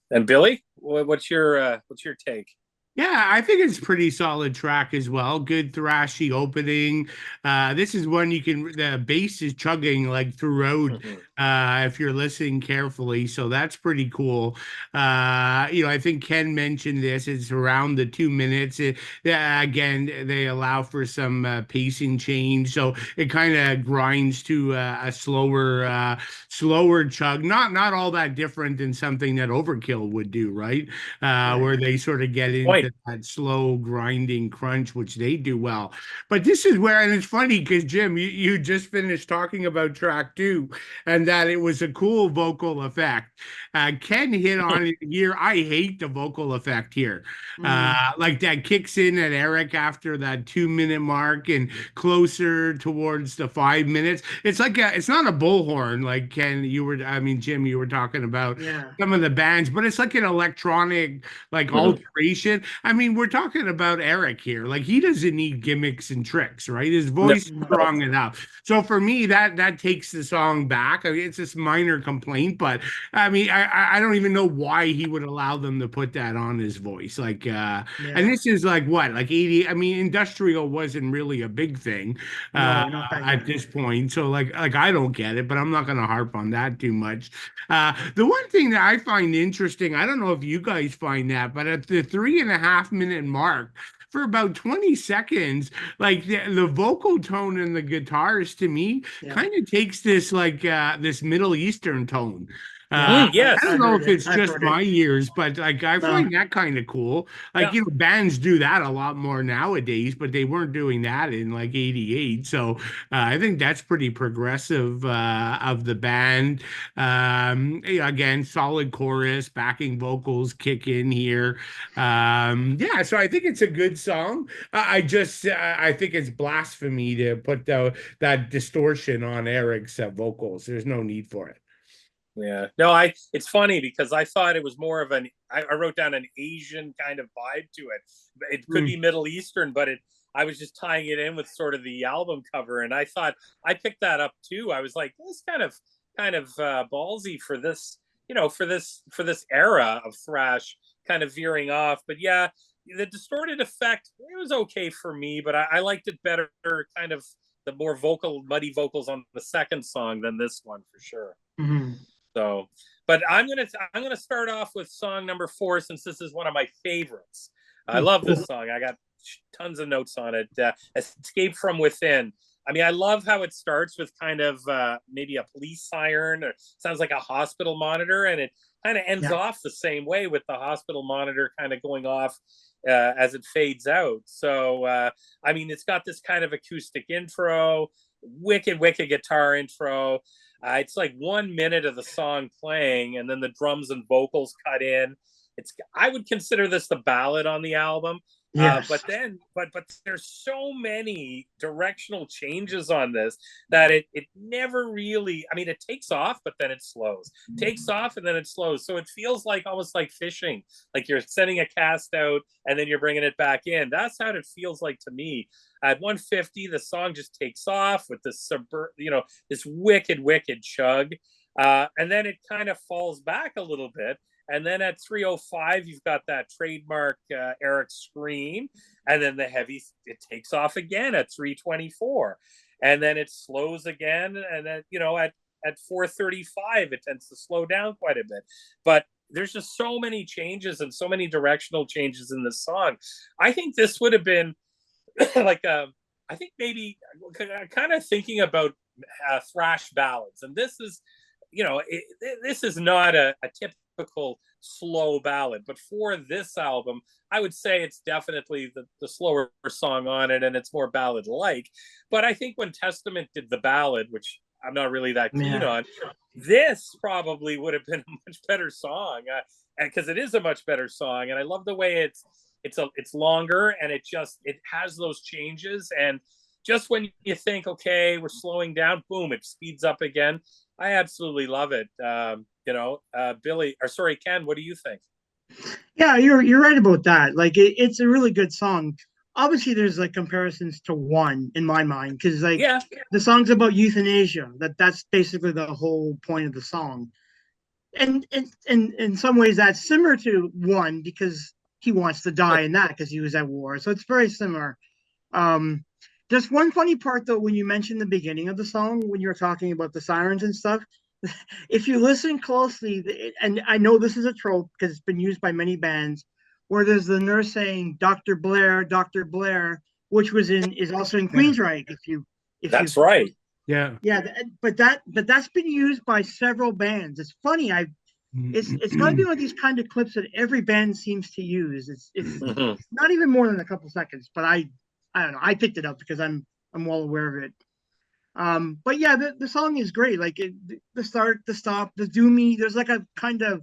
And Billy, what's your take? Yeah, I think it's a pretty solid track as well. Good thrashy opening. This is one the bass is chugging like throughout if you're listening carefully. So that's pretty cool. I think Ken mentioned this. It's around the 2 minutes. Again, they allow for some pacing change. So it kind of grinds to a slower chug. Not all that different than something that Overkill would do, right? Where they sort of get into that slow grinding crunch, which they do well. But this is where, and it's funny because Jim, you just finished talking about track 2 and that it was a cool vocal effect. Ken hit on it here. I hate the vocal effect here. Like that kicks in at Eric after that 2-minute mark and closer towards the 5 minutes. It's like it's not a bullhorn like Jim, you were talking about some of the bands, but it's like an electronic like alteration. I mean, we're talking about Eric here. Like, he doesn't need gimmicks and tricks, right? His No, voice is strong enough. So for me, that takes the song back. I mean, it's this minor complaint, but I mean, I don't even know why he would allow them to put that on his voice. Like, and Yeah. this is like what, like 80. I mean, industrial wasn't really a big thing No, not back at then. this point. So like I don't get it, but I'm not going to harp on that too much. The one thing that I find interesting, I don't know if you guys find that, but at the 3.5 minute mark, for about 20 seconds, like the vocal tone and the guitars to me Yeah. kind of takes this like this Middle Eastern tone. Yeah. yes. I I don't know heard if it. it's I've just heard my it. ears, but like I No. find that kind of cool. Yeah. Like, you know, bands do that a lot more nowadays, but they weren't doing that in like 88. So I think that's pretty progressive of the band. Yeah, again, solid chorus, backing vocals kick in here. Yeah, so I think it's a good song. I think it's blasphemy to put that distortion on Eric's vocals. There's no need for it. Yeah. No, it's funny because I thought it was more of I wrote down an Asian kind of vibe to it. It could be Middle Eastern, but I was just tying it in with sort of the album cover. And I thought I picked that up too. I was like, this kind of ballsy for this, for this era of thrash kind of veering off. But yeah, the distorted effect, it was okay for me, but I liked it better, kind of the more muddy vocals on the second song than this one for sure. Mm-hmm. So, but I'm gonna start off with song number 4 since this is one of my favorites. I love this song. I got tons of notes on it. Escape from Within. I mean, I love how it starts with kind of maybe a police siren, or sounds like a hospital monitor, and it kind of ends off the same way with the hospital monitor kind of going off as it fades out. So, I mean, it's got this kind of acoustic intro, wicked guitar intro. It's like 1 minute of the song playing, and then the drums and vocals cut in. I would consider this the ballad on the album. Yes. But there's so many directional changes on this that it never really. I mean, it takes off, but then it slows. Takes off, and then it slows. So it feels like almost like fishing. Like you're sending a cast out, and then you're bringing it back in. That's how it feels like to me. At 150, the song just takes off with this this wicked chug, and then it kind of falls back a little bit. And then at 305, you've got that trademark Eric scream, and then the heavy it takes off again at 324, and then it slows again, and then at 435 it tends to slow down quite a bit. But there's just so many changes and so many directional changes in this song. I think this would have been like I think maybe kind of thinking about thrash ballads, and this is this is not a typical slow ballad, but for this album I would say it's definitely the slower song on it, and it's more ballad like. But I think when Testament did the ballad, which I'm not really that keen on, this probably would have been a much better song, because it is a much better song, and I love the way it's longer, and it has those changes, and just when you think, okay, we're slowing down, boom, it speeds up again. I absolutely love it. Ken, what do you think? Yeah, you're right about that. Like it's a really good song. Obviously, there's like comparisons to one in my mind because like the song's about euthanasia. That's basically the whole point of the song. And in some ways that's similar to one because he wants to die in that because he was at war. So it's very similar. Um, just one funny part though, when you mentioned the beginning of the song, when you were talking about the sirens and stuff, if you listen closely, and I know this is a trope because it's been used by many bands, where there's the nurse saying Dr. Blair, which is also in Queensryche. That's right. Yeah. But that's been used by several bands. It's funny. It's got to be one of these kind of clips that every band seems to use. It's not even more than a couple seconds, but I don't know. I picked it up because I'm well aware of it. But yeah, the song is great. Like the start, the stop, the doomy. There's like a kind of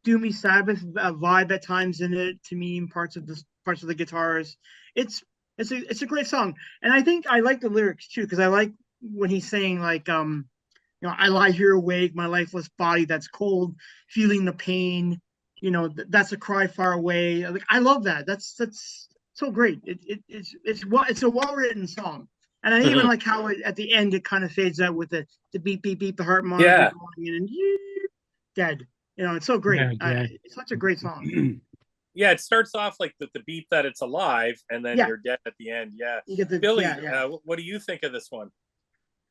doomy Sabbath vibe at times in it to me. In parts of the guitars. It's a great song, and I think I like the lyrics too because I like when he's saying like I lie here awake, my lifeless body that's cold, feeling the pain. That's a cry far away. Like, I love that. That's so great. It's a well-written song. And I even like how at the end it kind of fades out with the beep beep beep, the heart monitor going in, and dead. It's so great. It's such a great song. Yeah, it starts off like the beat that it's alive, and then you're dead at the end. Yeah, you get Billy, what do you think of this one?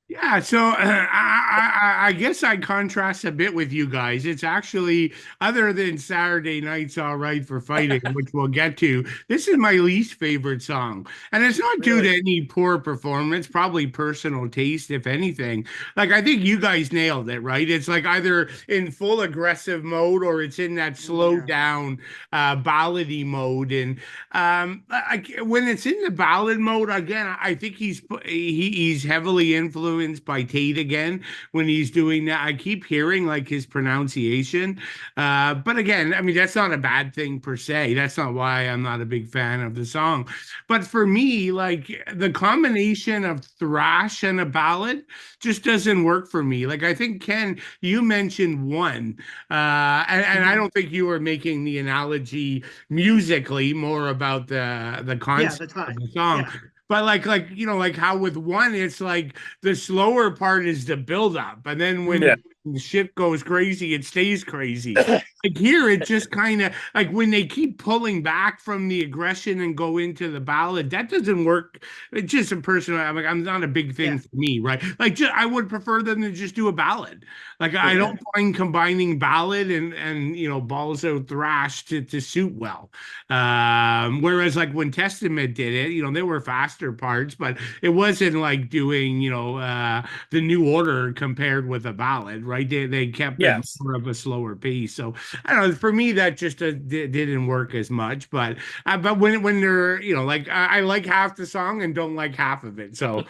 Yeah, so I guess I contrast a bit with you guys. It's actually, other than Saturday Night's All Right for Fighting, which we'll get to, this is my least favorite song. And it's not due to any poor performance, probably personal taste, if anything. Like, I think you guys nailed it, right? It's like either in full aggressive mode or it's in that slow down ballady mode. And when it's in the ballad mode, again, I think he's heavily influenced by Tate again when he's doing that. I keep hearing like his pronunciation, but again, I mean, that's not a bad thing per se. That's not why I'm not a big fan of the song. But for me, like, the combination of thrash and a ballad just doesn't work for me. Like, I think, Ken, you mentioned one, and I don't think you were making the analogy musically, more about the concept of the song. But like like how with one, it's like the slower part is the build up, and then when the shit goes crazy, it stays crazy. Like here, it just kind of like when they keep pulling back from the aggression and go into the ballad, that doesn't work. It's just a personal. I'm not a big thing for me, right? Like, I would prefer them to just do a ballad. Like, I don't mind combining ballad and balls out thrash to suit well. Whereas like when Testament did it, there were faster parts, but it wasn't like doing the New Order compared with a ballad, right? They kept it more of a slower pace. So I don't know. For me, that just didn't work as much. But when they're like I like half the song and don't like half of it. So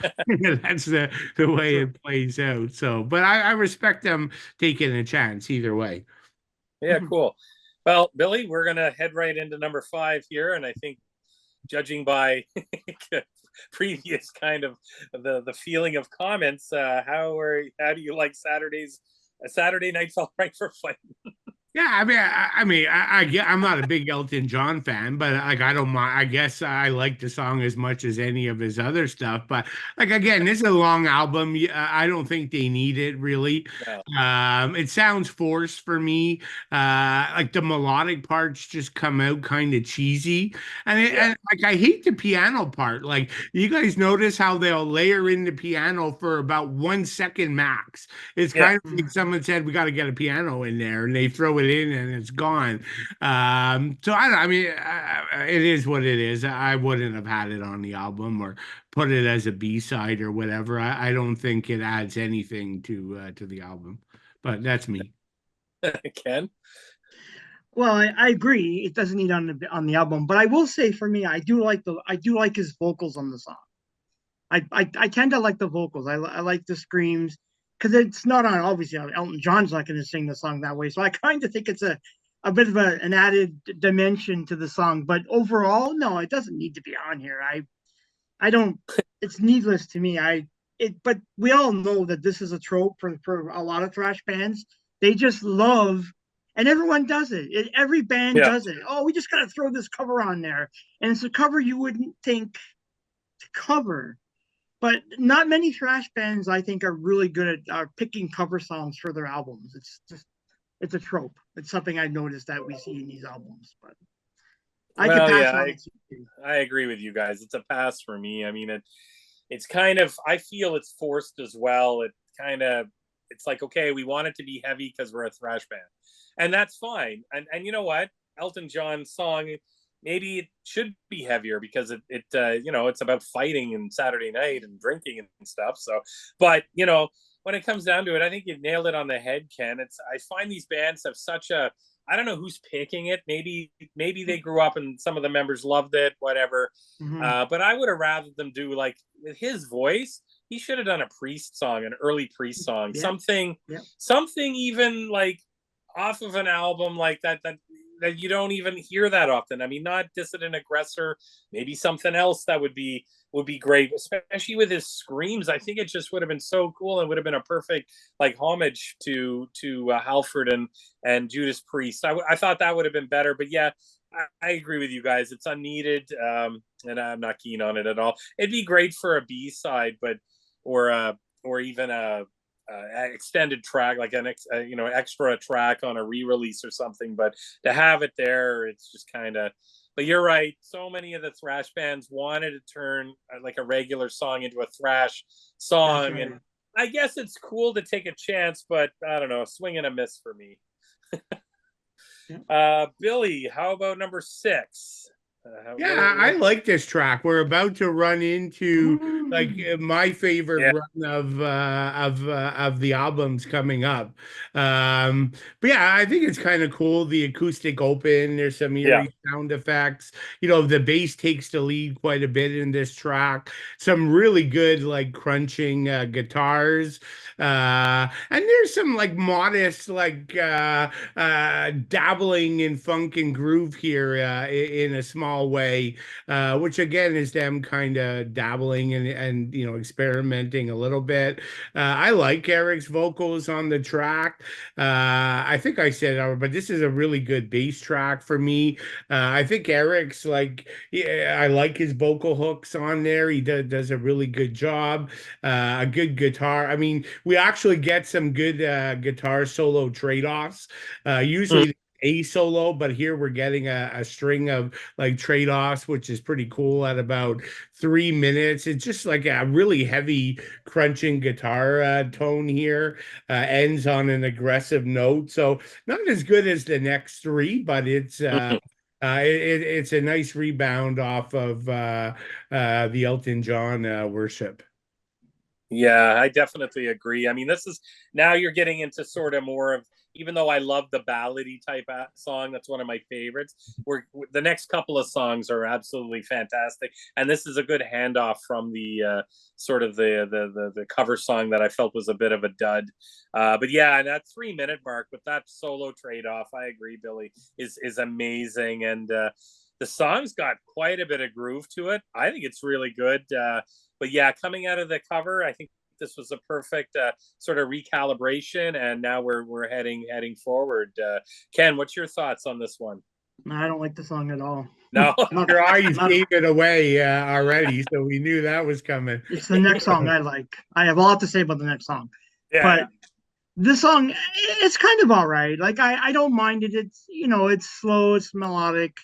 that's the way it plays out. So, but I respect them taking a chance either way. Yeah, cool. Well, Billy, we're gonna head right into number 5 here, and I think, judging by previous kind of the feeling of comments, how do you like Saturday Night's All Right for Fighting? Yeah, I'm not a big Elton John fan, but like I don't mind. I guess I like the song as much as any of his other stuff. But like again, this is a long album. I don't think they need it really. No. It sounds forced for me. Like the melodic parts just come out kind of cheesy, and like I hate the piano part. Like, you guys notice how they'll layer in the piano for about 1 second max. It's kind of like someone said, "We got to get a piano in there," and they throw it in and it's gone. So I don't. I mean, it is what it is. I wouldn't have had it on the album or put it as a B-side or whatever. I don't think it adds anything to the album. But that's me. Ken? Well, I agree. It doesn't need on the album, but I will say for me, I do like his vocals on the song. I tend to like the vocals. I like the screams, because it's not on, obviously Elton John's not going to sing the song that way. So I kind of think it's a bit of an added dimension to the song. But overall, no, it doesn't need to be on here. I don't. It's needless to me. But we all know that this is a trope for a lot of thrash bands. They just love, and everyone does it. Every band does it. Oh, we just got to throw this cover on there, and it's a cover you wouldn't think to cover. But not many thrash bands, I think, are really good at picking cover songs for their albums. It's a trope. It's something I've noticed that we see in these albums. But I can pass on it. I agree with you guys. It's a pass for me. I mean, it's kind of, I feel it's forced as well. It's like, okay, we want it to be heavy because we're a thrash band, and that's fine. And you know what? Elton John's song, maybe it should be heavier because it's about fighting and Saturday night and drinking and stuff. So, but when it comes down to it, I think you've nailed it on the head, Ken. I find these bands have such a, I don't know who's picking it. Maybe they grew up and some of the members loved it, whatever. But I would have rather them do, like, with his voice, he should have done a Priest song, an early Priest song, something even like off of an album like that that you don't even hear that often. I mean, not Dissident Aggressor, maybe something else that would be great, especially with his screams. I think it just would have been so cool and would have been a perfect like homage to Halford and Judas Priest. I thought that would have been better, but yeah, I agree with you guys. It's unneeded, and I'm not keen on it at all. It'd be great for a B-side, but or even a extended track, like an extra track on a re-release or something. But to have it there, it's just kind of. But you're right. So many of the thrash bands wanted to turn like a regular song into a thrash song, Right. and I guess it's cool to take a chance, but I don't know, swing and a miss for me. Billy, how about number 6? Yeah, I like this track. We're about to run into like my favorite run of the albums coming up. But yeah, I think it's kind of cool. The acoustic open, there's some eerie sound effects. The bass takes the lead quite a bit in this track. Some really good like crunching guitars. And there's some like modest like dabbling in funk and groove here in a small way, which again is them kind of dabbling and experimenting a little bit. I like Eric's vocals on the track. I think I said it, but this is a really good bass track for me. I think Eric's like, yeah, I like his vocal hooks on there. He does a really good job. A good guitar. I mean, we actually get some good guitar solo trade-offs. Usually a solo, but here we're getting a string of like trade-offs, which is pretty cool at about 3 minutes. It's just like a really heavy crunching guitar tone here, ends on an aggressive note. So not as good as the next three, but it's it's a nice rebound off of the Elton John worship. Yeah, I definitely agree. I mean, this is now you're getting into sort of more of, even though I love the ballady type song, that's one of my favorites. The next couple of songs are absolutely fantastic, and this is a good handoff from the sort of the cover song that I felt was a bit of a dud. But yeah, and that 3 minute mark with that solo trade off, I agree, Billy, is amazing, and the song's got quite a bit of groove to it. I think it's really good. But yeah, coming out of the cover, I think this was a perfect sort of recalibration, and now we're heading forward. Ken, what's your thoughts on this one? I don't like the song at all. No, your eyes gave it away already, so we knew that was coming. It's the next song I like. I have a lot to say about the next song, but this song, it's kind of all right. Like I don't mind it. It's it's slow, it's melodic.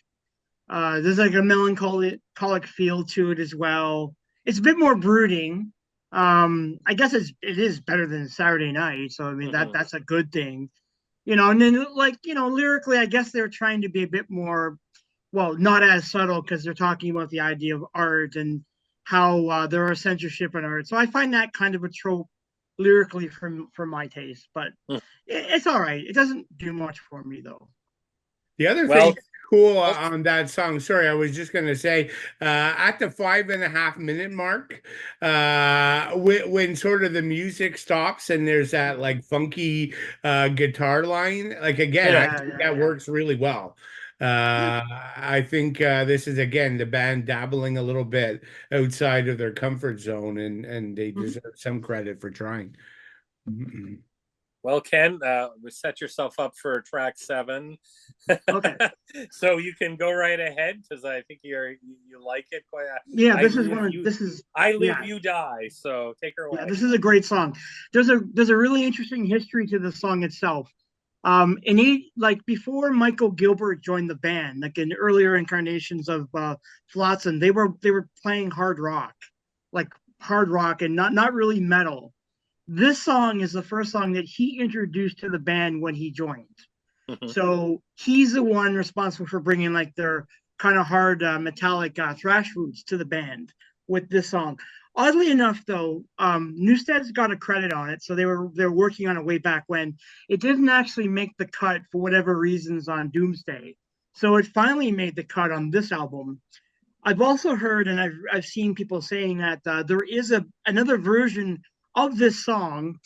There's like a melancholic feel to it as well. It's a bit more brooding. I guess it is better than Saturday Night, so I mean that's a good thing. And then like lyrically, I guess they're trying to be a bit more, well, not as subtle, because they're talking about the idea of art and how there are censorship in art. So I find that kind of a trope lyrically for my taste, but it's all right. It doesn't do much for me though. The other thing cool on that song, sorry, I was just going to say, at the 5.5 minute mark, when sort of the music stops and there's that like funky guitar line, like again, I think that works really well. I think this is again the band dabbling a little bit outside of their comfort zone, and they deserve some credit for trying. Well, Ken, set yourself up for track 7. Okay. So you can go right ahead, because I think you like it quite. Yeah, this is I Live You Die. So take her away. Yeah, this is a great song. There's a really interesting history to the song itself. Like before Michael Gilbert joined the band, like in earlier incarnations of Flotsam, they were playing hard rock and not really metal. This song is the first song that he introduced to the band when he joined. So he's the one responsible for bringing like their kind of hard metallic thrash roots to the band with this song. Oddly enough, though, Newsted's got a credit on it, so they're working on it way back when. It didn't actually make the cut for whatever reasons on Doomsday, so it finally made the cut on this album. I've also heard, and I've seen people saying that there is another version of this song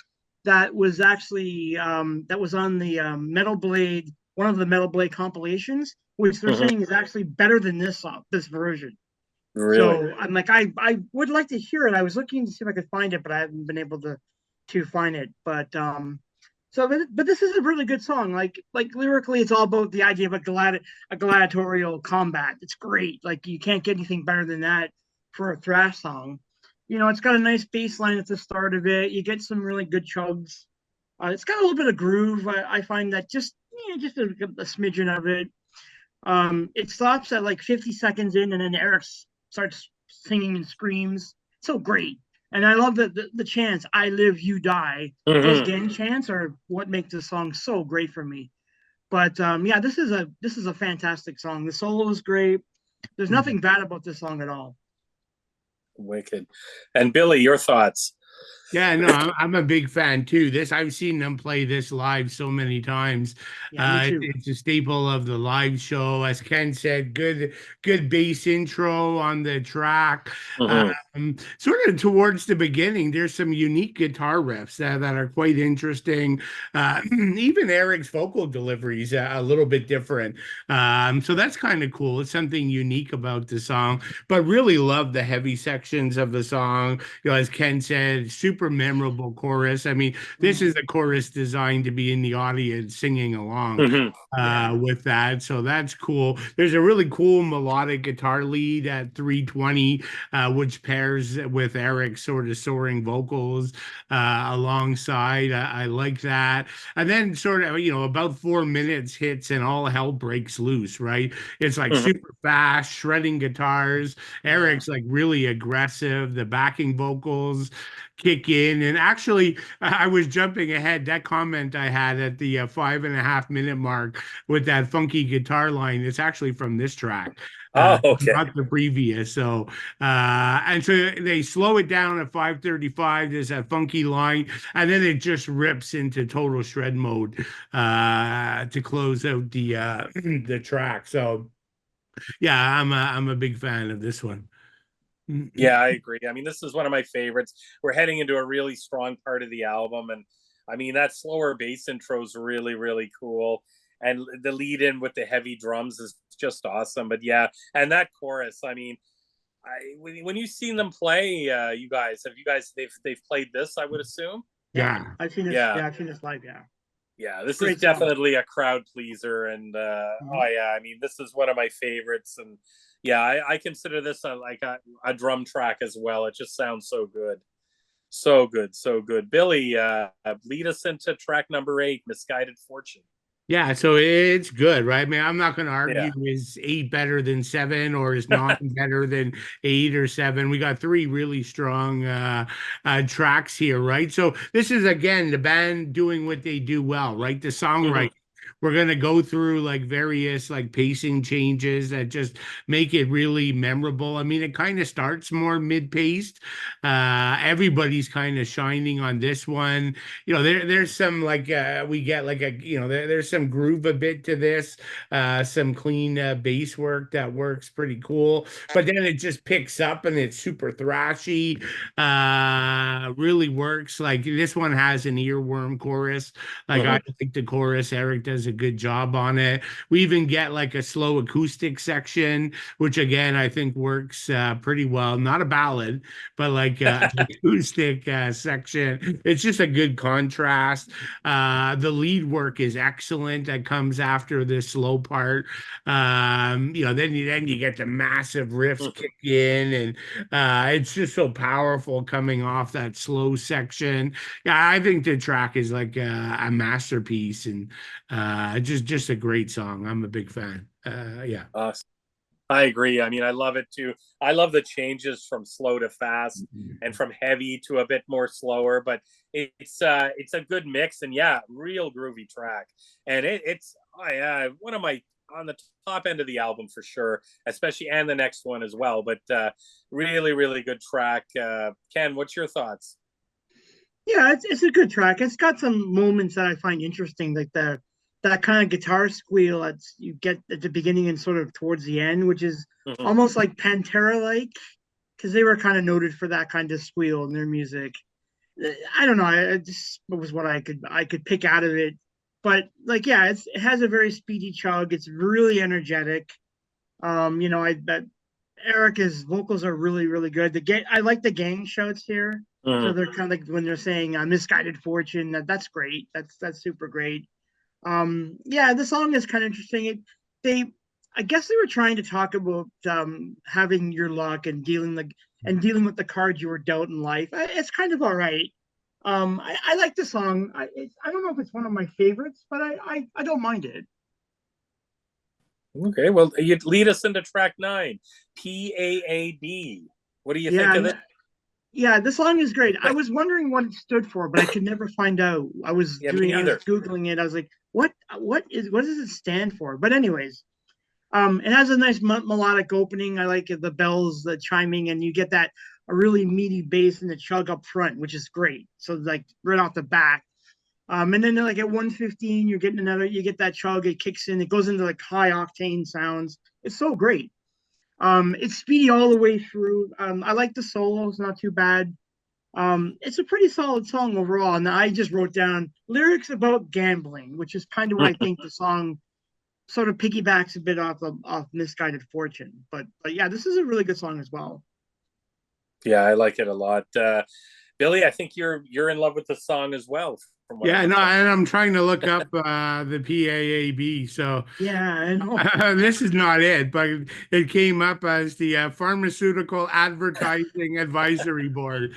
that was actually that was on the Metal Blade one of the Metal Blade compilations, which they're saying is actually better than this version. Really? So I'm like, I would like to hear it. I was looking to see if I could find it, but I haven't been able to find it. But this is a really good song. Like lyrically, it's all about the idea of a gladiatorial combat. It's great. Like you can't get anything better than that for a thrash song. It's got a nice bass line at the start of it. You get some really good chugs. It's got a little bit of groove. I find that just a smidgen of it. It stops at like 50 seconds in, and then Eric starts singing and screams. So great. And I love the chants, "I live, you die." Those gang chants are what make this song so great for me. But yeah, this is a fantastic song. The solo is great. There's nothing bad about this song at all. Wicked. And Billy, your thoughts? Yeah, no, I'm a big fan too. I've seen them play this live so many times. Yeah, me too. It's a staple of the live show. As Ken said, good bass intro on the track. Sort of towards the beginning, there's some unique guitar riffs that are quite interesting. Even Eric's vocal delivery is a little bit different. So that's kind of cool. It's something unique about the song, but really love the heavy sections of the song. As Ken said, super memorable chorus. I mean, this is a chorus designed to be in the audience singing along with that. So that's cool. There's a really cool melodic guitar lead at 320, which pairs with Eric's sort of soaring vocals alongside. I like that. And then sort of, about 4 minutes hits and all hell breaks loose, right? It's like super fast, shredding guitars. Eric's like really aggressive. The backing vocals kick in. And actually, I was jumping ahead. That comment I had at the 5.5 minute mark with that funky guitar line, it's actually from this track. Okay. Not the previous. So, and so they slow it down at 5:35. There's that funky line, and then it just rips into total shred mode to close out the the track. So, yeah, I'm a big fan of this one. Yeah, I agree. I mean, this is one of my favorites. We're heading into a really strong part of the album, and I mean that slower bass intro is really, really cool, and the lead in with the heavy drums is just awesome. But yeah, and that chorus. I mean, when you've seen them play, you guys they've played this, I would assume. Yeah, I've seen this. Yeah, I've seen this live. Yeah. Yeah, this Great is definitely a crowd pleaser, and oh yeah, I mean this is one of my favorites, and yeah, I consider this like a drum track as well. It just sounds so good, so good, so good. Billy, lead us into track number 8, "Misguided Fortune." Yeah, so it's good, right? I mean, I'm not going to Yeah. argue is 8 better than 7 or is 9 better than 8 or 7. We got 3 really strong tracks here, right? So this is again the band doing what they do well, right? The songwriting. We're going to go through like various like pacing changes that just make it really memorable. I mean, it kind of starts more mid-paced. Everybody's kind of shining on this one. There's some like we get like there's some groove a bit to this, some clean bass work that works pretty cool. But then it just picks up and it's super thrashy. Really works. Like this one has an earworm chorus. Like I think the chorus, Eric does a good job on it. We even get like a slow acoustic section, which again I think works pretty well. Not a ballad, but like an acoustic section. It's just a good contrast. The lead work is excellent. That comes after the slow part. Then you get the massive riffs kick in, and it's just so powerful coming off that slow section. Yeah, I think the track is like a masterpiece and just a great song. I'm a big fan. Yeah. Awesome. I agree. I mean, I love it too. I love the changes from slow to fast and from heavy to a bit more slower, but it's a good mix, and yeah, real groovy track. And it's one of my on the top end of the album for sure, especially, and the next one as well. But really, really good track. Ken, what's your thoughts? Yeah, it's a good track. It's got some moments that I find interesting, like that kind of guitar squeal that you get at the beginning and sort of towards the end, which is almost like Pantera-like, because they were kind of noted for that kind of squeal in their music. I don't know. It just was what I could pick out of it. But like, yeah, it has a very speedy chug. It's really energetic. I bet Erica's vocals are really, really good. I like the gang shouts here. So Mhm. they're kind of like when they're saying "misguided fortune." That's great. That's super great. Yeah, the song is kind of interesting. They, I guess they were trying to talk about having your luck and dealing with the cards you were dealt in life. It's kind of all right. I like the song. I don't know if it's one of my favorites, but I don't mind it. Okay, well, you lead us into track 9, PAAD. What do you think Yeah, of this? yeah, the song is great. I was wondering what it stood for, but I could never find out. Yeah, me I was neither. Googling it. I was like, what does it stand for? But anyways, it has a nice melodic opening. I like the bells, the chiming, and you get that a really meaty bass and the chug up front, which is great. So like right off the bat. And then like at 115, you get that chug, it kicks in, it goes into like high octane sounds. It's so great. It's speedy all the way through. I like the solos, not too bad. It's a pretty solid song overall. And I just wrote down lyrics about gambling, which is kind of what I think the song sort of piggybacks a bit off Misguided Fortune. But yeah, this is a really good song as well. Yeah, I like it a lot. Billy, I think you're in love with the song as well, from what Yeah, I'm. no, and I'm trying to look up the PAAB. So Yeah, I know. this is not it, but it came up as the Pharmaceutical Advertising Advisory Board.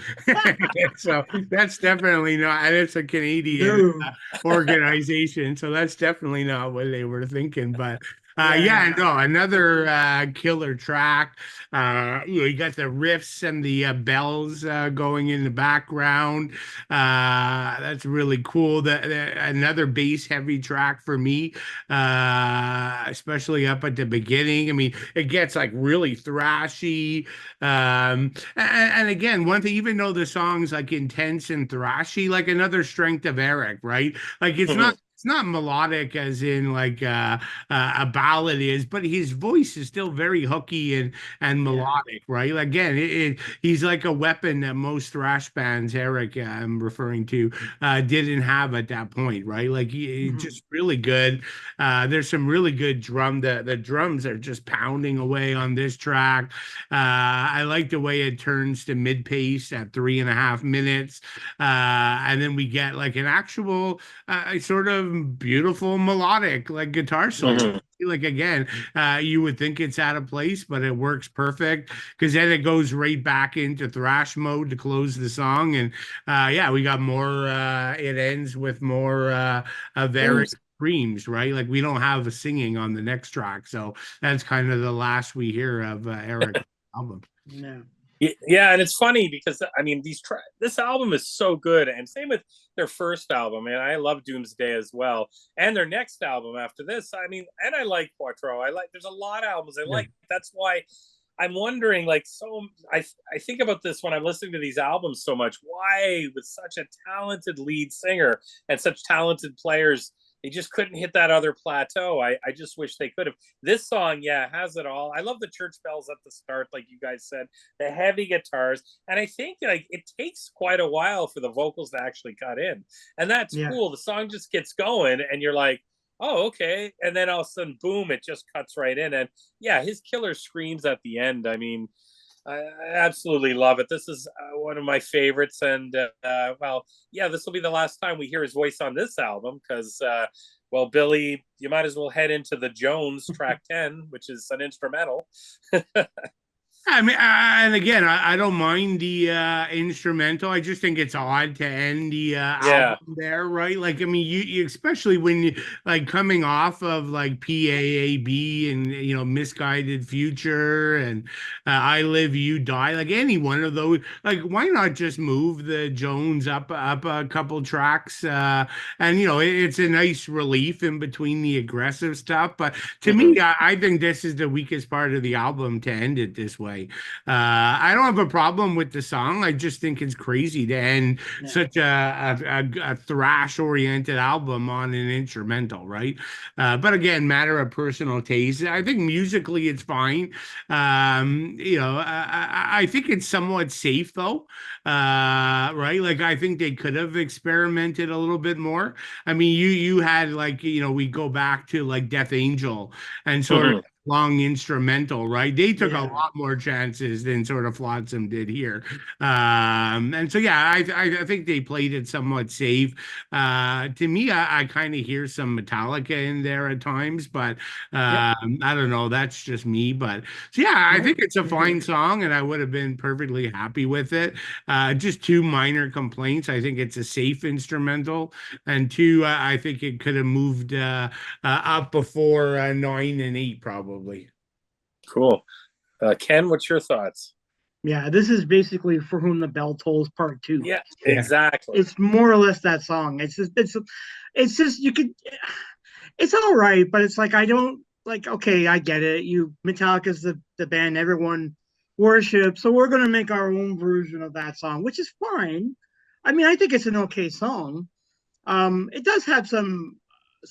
So that's definitely not, and it's a Canadian No. organization. So that's definitely not what they were thinking. But yeah, Yeah. no, another killer track. You got the riffs and the bells going in the background. That's really cool. Another bass heavy track for me, especially up at the beginning. I mean, it gets like really thrashy. And again, one thing, even though the song's like intense and thrashy, like another strength of Eric, right? Like Mhm. it's not melodic as in like a ballad is, but his voice is still very hooky and Yeah. melodic, right? Again, he's like a weapon that most thrash bands, Eric, I'm referring to, didn't have at that point, right? Like Mhm. just really good. There's some really good drum. The drums are just pounding away on this track. I like the way it turns to mid pace at 3.5 minutes, and then we get like an actual sort of beautiful melodic like guitar solo. Mhm. Like again, you would think it's out of place, but it works perfect because then it goes right back into thrash mode to close the song, and yeah, we got more. It ends with more of Eric Thanks. screams, right? Like we don't have a singing on the next track, so that's kind of the last we hear of Eric album. No. Yeah, and it's funny because I mean this album is so good, and same with their first album, and I love Doomsday as well, and their next album after this. I mean, and I like Quattro. I like there's a lot of albums I Yeah. like. That's why I'm wondering, like, I think about this when I'm listening to these albums so much. Why, with such a talented lead singer and such talented players, they just couldn't hit that other plateau. I just wish they could have. This song, yeah, has it all. I love the church bells at the start, like you guys said, the heavy guitars, and I think like it takes quite a while for the vocals to actually cut in, and that's Yeah. cool. The song just gets going, and you're like, oh, okay, and then all of a sudden, boom, it just cuts right in, and yeah, his killer screams at the end. I mean, I absolutely love it. This is one of my favorites, and well, yeah, this will be the last time we hear his voice on this album because, well, Billy, you might as well head into the Jones track 10, which is an instrumental. I mean, and again, I don't mind the instrumental. I just think it's odd to end the Yeah. album there, right? Like, I mean, you especially when you like coming off of like PAAB and Misguided Future and I Live You Die, like any one of those. Like, why not just move the Jones up a couple tracks? And it's a nice relief in between the aggressive stuff. But to Mm-hmm. me, I think this is the weakest part of the album to end it this way. way. I don't have a problem with the song. I just think it's crazy to end such a thrash-oriented album on an instrumental, right? But again, matter of personal taste. I think musically it's fine. I think it's somewhat safe though, right? Like I think they could have experimented a little bit more. I mean, you had like we go back to like Death Angel and sort of Mhm. long instrumental, right? They took a Yeah. lot more chances than sort of Flotsam did here. And so yeah, I think they played it somewhat safe. To me, I kind of hear some Metallica in there at times, but Yep. I don't know. That's just me. But so yeah, I No, think it's a I agree. fine song, and I would have been perfectly happy with it. Just two minor complaints. I think it's a safe instrumental, and two, I think it could have moved up before 9 and 8, probably. Cool. Ken, what's your thoughts? Yeah, this is basically For Whom the Bell Tolls Part Two. Yeah, Yeah. exactly. It's more or less that song. It's just you could. It's all right, but it's like I don't like. Okay, I get it. Metallica's the band everyone worships, so we're gonna make our own version of that song, which is fine. I mean, I think it's an okay song. It does have some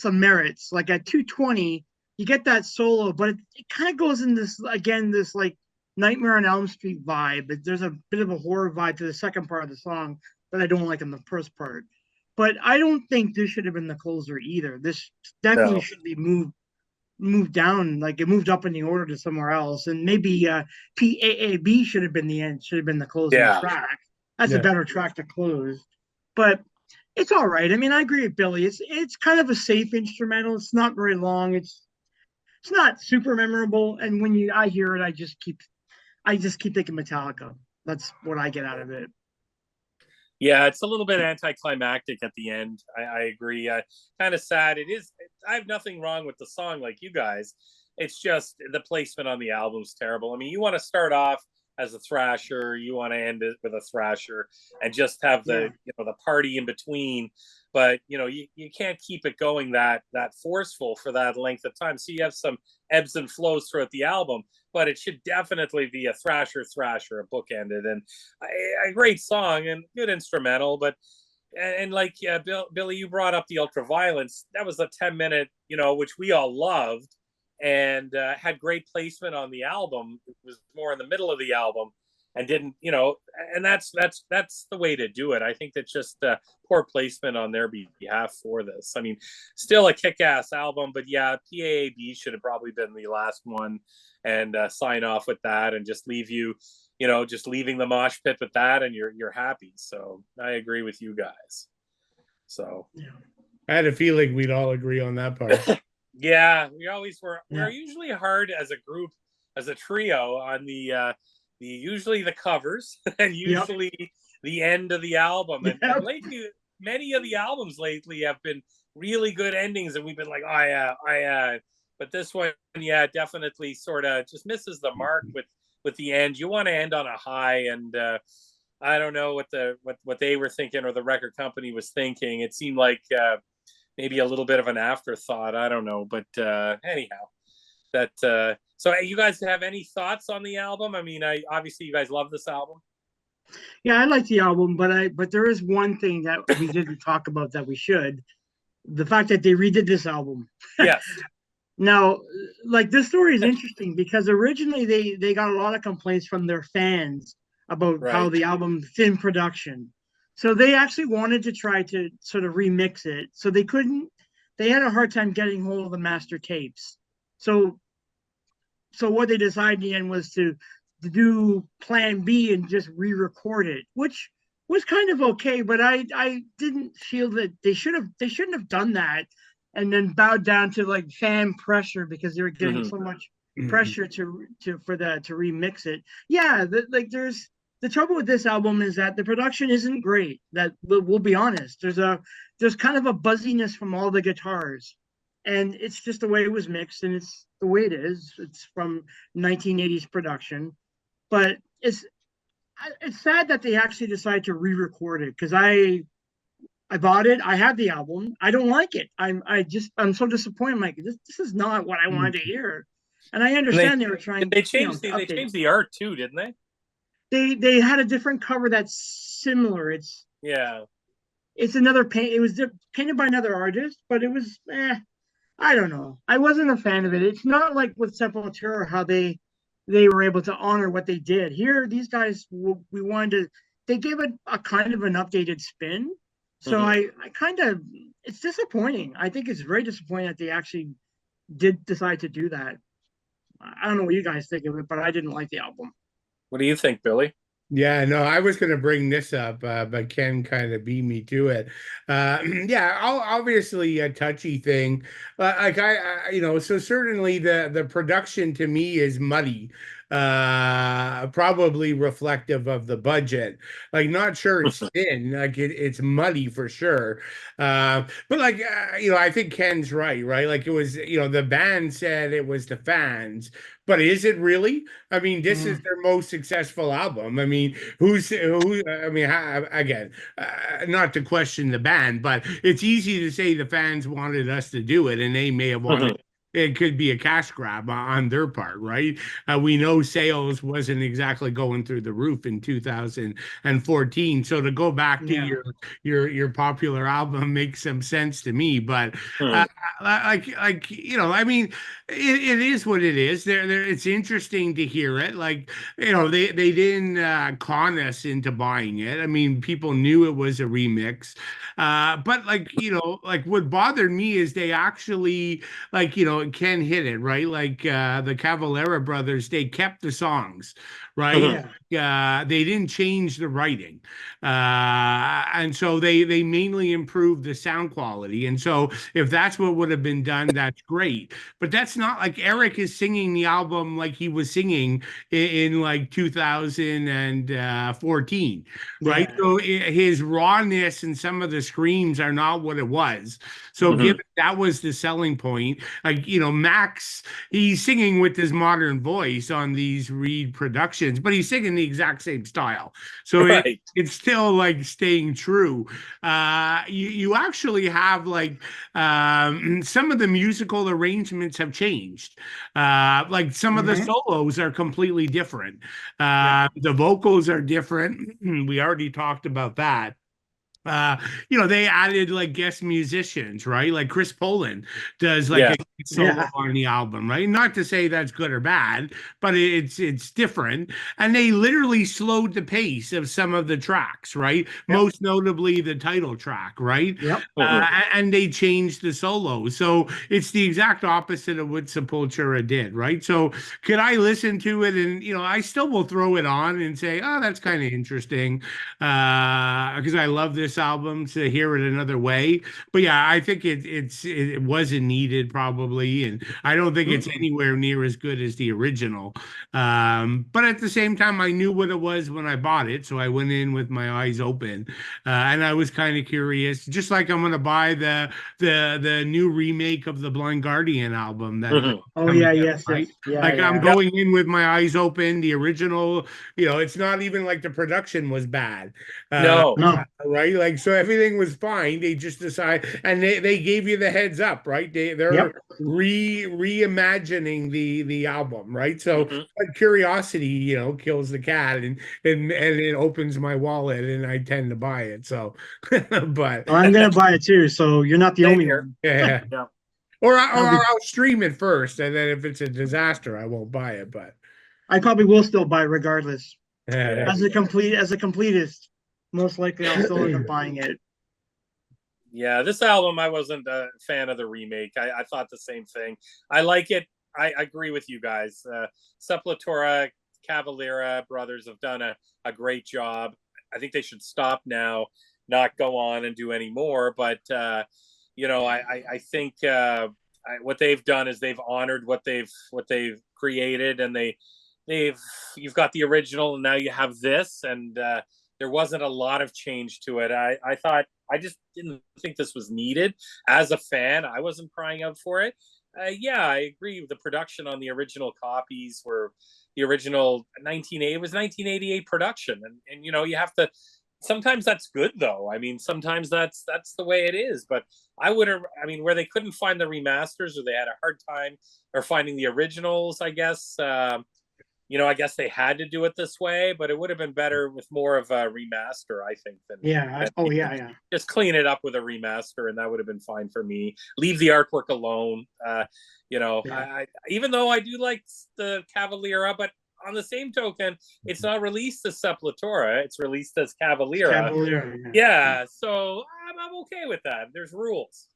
merits. Like at 2:20, you get that solo, but it kind of goes in this like Nightmare on Elm Street vibe. There's a bit of a horror vibe to the second part of the song that I don't like in the first part. But I don't think this should have been the closer either. This definitely No. should be moved down, like it moved up in the order to somewhere else, and maybe PAAB should have been the end, should have been the closing Yeah. track. That's a Yeah. better track to close. But it's all right. I mean, I agree with Billy. It's kind of a safe instrumental. It's not very long. It's not super memorable. And when I hear it, I just keep thinking Metallica. That's what I get out of it. Yeah, it's a little bit anticlimactic at the end. I agree. Kind of sad. It is. I have nothing wrong with the song, like you guys. It's just the placement on the album's terrible. I mean, you want to start off as a thrasher, you want to end it with a thrasher, and just have Yeah. the party in between. But you can't keep it going that forceful for that length of time. So you have some ebbs and flows throughout the album, but it should definitely be a thrasher, a bookended, and a great song and good instrumental. But and like Billy, you brought up the ultraviolence. That was a 10-minute, which we all loved, and had great placement on the album. It was more in the middle of the album, and didn't, and that's the way to do it. I think that's just poor placement on their behalf for this. I mean, still a kick-ass album, but yeah, PAAB should have probably been the last one, and sign off with that, and just leave you, just leaving the mosh pit with that, and you're happy. So I agree with you guys. So I had a feeling we'd all agree on that part. yeah, we always were. We're Yeah. usually hard as a group, as a trio on the usually the covers and usually the end of the album. And Yep. lately, many of the albums lately have been really good endings, and we've been like, oh yeah. But this one, yeah, definitely sort of just misses the mark with the end. You want to end on a high, and I don't know what they were thinking or the record company was thinking. It seemed like maybe a little bit of an afterthought. I don't know, but anyhow, that. So, you guys have any thoughts on the album? I mean, obviously you guys love this album. Yeah, I like the album, but there is one thing that we didn't talk about that we should. The fact that they redid this album. Yes. Now, like this story is interesting because originally they got a lot of complaints from their fans about how Right. the album thin production. So they actually wanted to try to sort of remix it. So they couldn't. They had a hard time getting hold of the master tapes. So what they decided in the end was to do Plan B and just re-record it, which was kind of okay. But I didn't feel that they shouldn't have done that and then bowed down to like fan pressure because they were getting so much pressure to remix it. Yeah, there's the trouble with this album is that the production isn't great. That we'll be honest. There's kind of a buzziness from all the guitars, and it's just the way it was mixed, and it's the way it is. It's from 1980s production, but it's sad that they actually decided to re-record it because I bought it. I have the album. I don't like it. I'm so disappointed. I'm like, this is not what I wanted to hear. And I understand they were trying, they changed to they update. changed the art too, didn't they? They had a different cover that's similar. Yeah. It's another paint. It was painted by another artist, but it was I don't know. I wasn't a fan of it. It's not like with Sepultura how they were able to honor what they did. Here, these guys we wanted to. They gave it a kind of an updated spin. So I kind of it's disappointing. I think it's very disappointing that they actually did decide to do that. I don't know what you guys think of it, but I didn't like the album. What do you think, Billy? Yeah, no, I was going to bring this up, but Ken kind of beat me to it. Yeah, obviously a touchy thing. Like so certainly the production to me is muddy, probably reflective of the budget. Like, not sure it's thin, like it's muddy for sure. But like, I think Ken's right, right? Like, it was, the band said it was the fans, but is it really? I mean, this is their most successful album. I mean, who? I mean, again, not to question the band, but it's easy to say the fans wanted us to do it, and they may have wanted. It could be a cash grab on their part, right? We know sales wasn't exactly going through the roof in 2014. So to go back to your popular album makes some sense to me. But I mean, it is what it is. It's interesting to hear it. Like, they didn't con us into buying it. I mean, people knew it was a remix. But like, like what bothered me is they actually, like, Ken hit it, right? Like, the Cavalera brothers, they kept the songs, right? They didn't change the writing. And so they mainly improved the sound quality. And so if that's what would have been done, that's great. But that's not like Eric is singing the album like he was singing in like 2014, right? So his rawness and some of the screams are not what it was. So given that was the selling point, like, Max, he's singing with his modern voice on these Reed productions, but he's singing the exact same style. So it's still like staying true. You actually have like some of the musical arrangements have changed. Like some of the solos are completely different. The vocals are different. We already talked about that. They added like guest musicians, right? Like Chris Poland does like a solo on the album, right? Not to say that's good or bad, but it's different. And they literally slowed the pace of some of the tracks, right? Most notably the title track, right? And they changed the solo. So it's the exact opposite of what Sepultura did, right? So could I listen to it and I still will throw it on and say, oh, that's kind of interesting. Because I love this album to hear it another way. But yeah, I think it wasn't needed probably, and I don't think it's anywhere near as good as the original. But at the same time, I knew what it was when I bought it, so I went in with my eyes open, and I was kind of curious. Just like I'm going to buy the new remake of the Blind Guardian album that. Right? Like I'm going in with my eyes open. The original, it's not even like the production was bad. No. Right? Like, so everything was fine. They just decide, and they gave you the heads up, right? They're reimagining the album, right? So curiosity, kills the cat, and it opens my wallet, and I tend to buy it. So, but I'm gonna buy it too. So you're not the only one. Yeah. Or I'll stream it first, and then if it's a disaster, I won't buy it. But I probably will still buy it regardless. Yeah. As a completist, most likely I'll still end up buying it. Yeah, this album, I wasn't a fan of the remake. I thought the same thing. I like it. I agree with you guys. Sepultura, Cavalera brothers have done a great job. I think they should stop now, not go on and do any more. But I think what they've done is they've honored what they've created, and you've got the original, and now you have this, and there wasn't a lot of change to it. I just didn't think this was needed. As a fan, I wasn't crying out for it. I agree. The production on the original copies were the original 1988 production, and you have to sometimes that's good though. I mean, sometimes that's the way it is. But I would have, I mean, where they couldn't find the remasters or they had a hard time or finding the originals, I guess. I guess they had to do it this way, but it would have been better with more of a remaster, I think. Yeah. Just clean it up with a remaster, and that would have been fine for me. Leave the artwork alone. I even though I do like the Cavaliera, but on the same token, it's not released as Sepultura. It's released as Cavaliera. Yeah, so I'm okay with that. There's rules.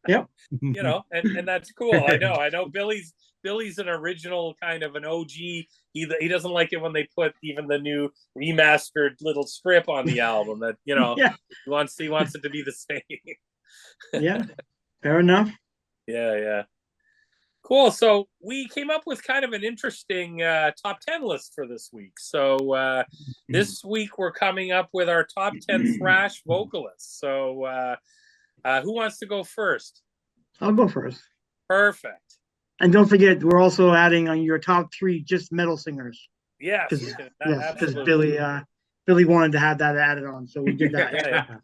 Yep. And that's cool. I know Billy's an original kind of an OG. He doesn't like it when they put even the new remastered little strip on the album. That he wants it to be the same. Yeah, fair enough. Yeah. Cool. So we came up with kind of an interesting top 10 list for this week. So this week we're coming up with our top 10 thrash vocalists. So who wants to go first? I'll go first. Perfect. And don't forget, we're also adding on your top 3 just metal singers. Yes, because Billy wanted to have that added on, so we did that.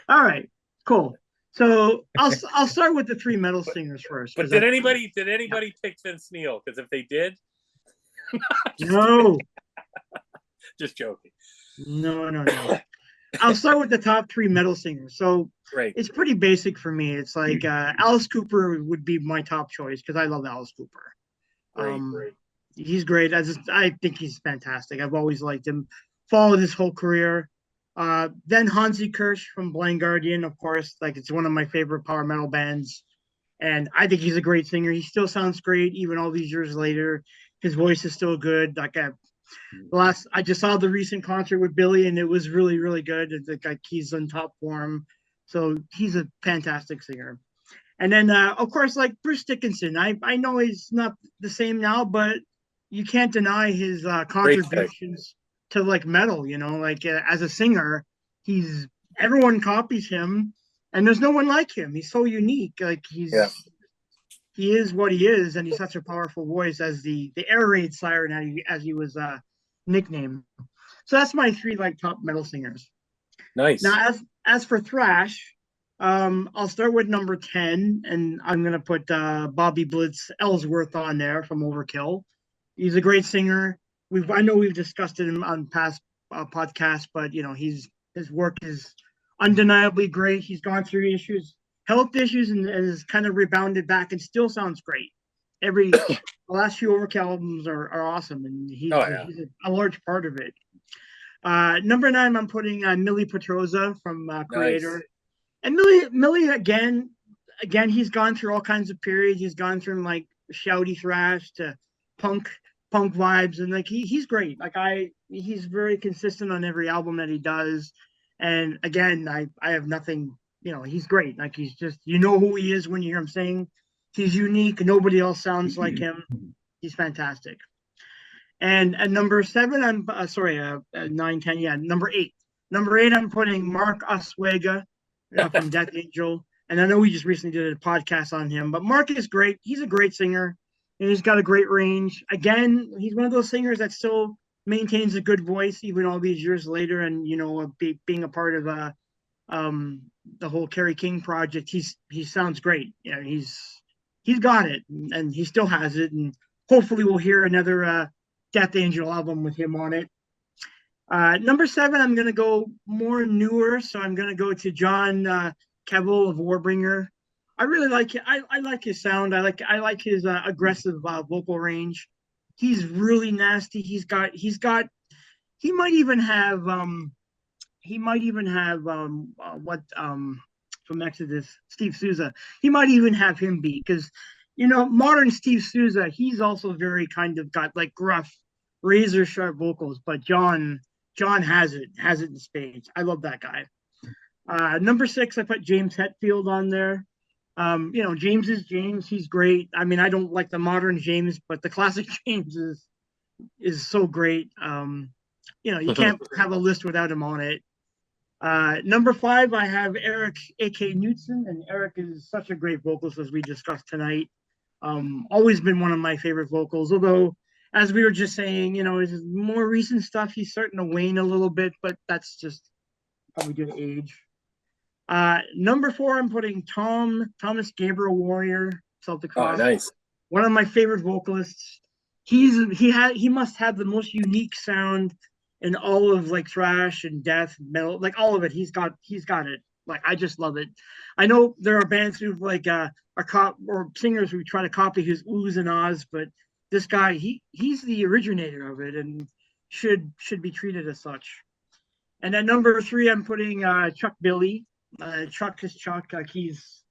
All right, cool. So I'll start with the 3 metal singers first. But did anybody pick Vince Neil? Because if they did, no, just joking. No. I'll start with the top 3 metal singers. So great. It's pretty basic for me. It's like Alice Cooper would be my top choice because I love Alice Cooper. Great. He's great. I think he's fantastic. I've always liked him. Followed his whole career. Then Hansi Kirsch from Blind Guardian, of course. Like, it's one of my favorite power metal bands. And I think he's a great singer. He still sounds great even all these years later. His voice is still good. Like, I just saw the recent concert with Billy, and it was really, really good. It's like he's in top form. So he's a fantastic singer. And then, of course, like Bruce Dickinson. I know he's not the same now, but you can't deny his contributions to like metal. As a singer, everyone copies him, and there's no one like him. He's so unique. Like he is what he is, and he's such a powerful voice as the air raid siren as he was nicknamed. So that's my 3 like top metal singers. Nice. Now, as for thrash, I'll start with number 10, and I'm gonna put Bobby Blitz Ellsworth on there from Overkill. He's a great singer. I know we've discussed it on past podcasts, but his work is undeniably great. He's gone through health issues, and has kind of rebounded back, and still sounds great. The last few Overkill albums are awesome, and he's a large part of it. Number 9, I'm putting Millie Petroza from Creator. Nice. And Millie again, he's gone through all kinds of periods. He's gone from like shouty thrash to punk vibes, and like he's great. Like he's very consistent on every album that he does. And again, I have nothing. He's great. Like he's just who he is when you hear him sing. He's unique. Nobody else sounds like him. He's fantastic. And at number 7, I'm 9, 10, yeah, number 8. Number 8, I'm putting Mark Oswego from Death Angel. And I know we just recently did a podcast on him, but Mark is great. He's a great singer, and he's got a great range. Again, he's one of those singers that still maintains a good voice even all these years later. And being a part of the whole Kerry King project, he sounds great. He's got it, and he still has it. And hopefully we'll hear another Death Angel album with him on it. Number 7, I'm going to go more newer, so I'm going to go to John Kevill of Warbringer. I really like it. I like his sound. I like his aggressive vocal range. He's really nasty. He might even have from Exodus, Steve Souza. He might even have him beat, because modern Steve Souza, he's also very kind of got like gruff, razor sharp vocals, but John has it in spades. I love that guy. Number 6, I put James Hetfield on there. James is James. He's great. I mean, I don't like the modern James, but the classic James is so great. You can't have a list without him on it. Number 5, I have Eric A.K. Knudsen, and Eric is such a great vocalist, as we discussed tonight. Always been one of my favorite vocals, although as we were just saying, his more recent stuff, he's starting to wane a little bit, but that's just probably due to age. Number 4, I'm putting Thomas Gabriel Warrior, Celtic Oh, Frost. nice. One of my favorite vocalists. He must have the most unique sound in all of like thrash and death metal, like all of it. He's got it. Like I just love it. I know there are bands who like are or singers who try to copy his oohs and ahs, but this guy he's the originator of it and should be treated as such. And at number 3, I'm putting Chuck Billy. Chuck is Chuck. Like he's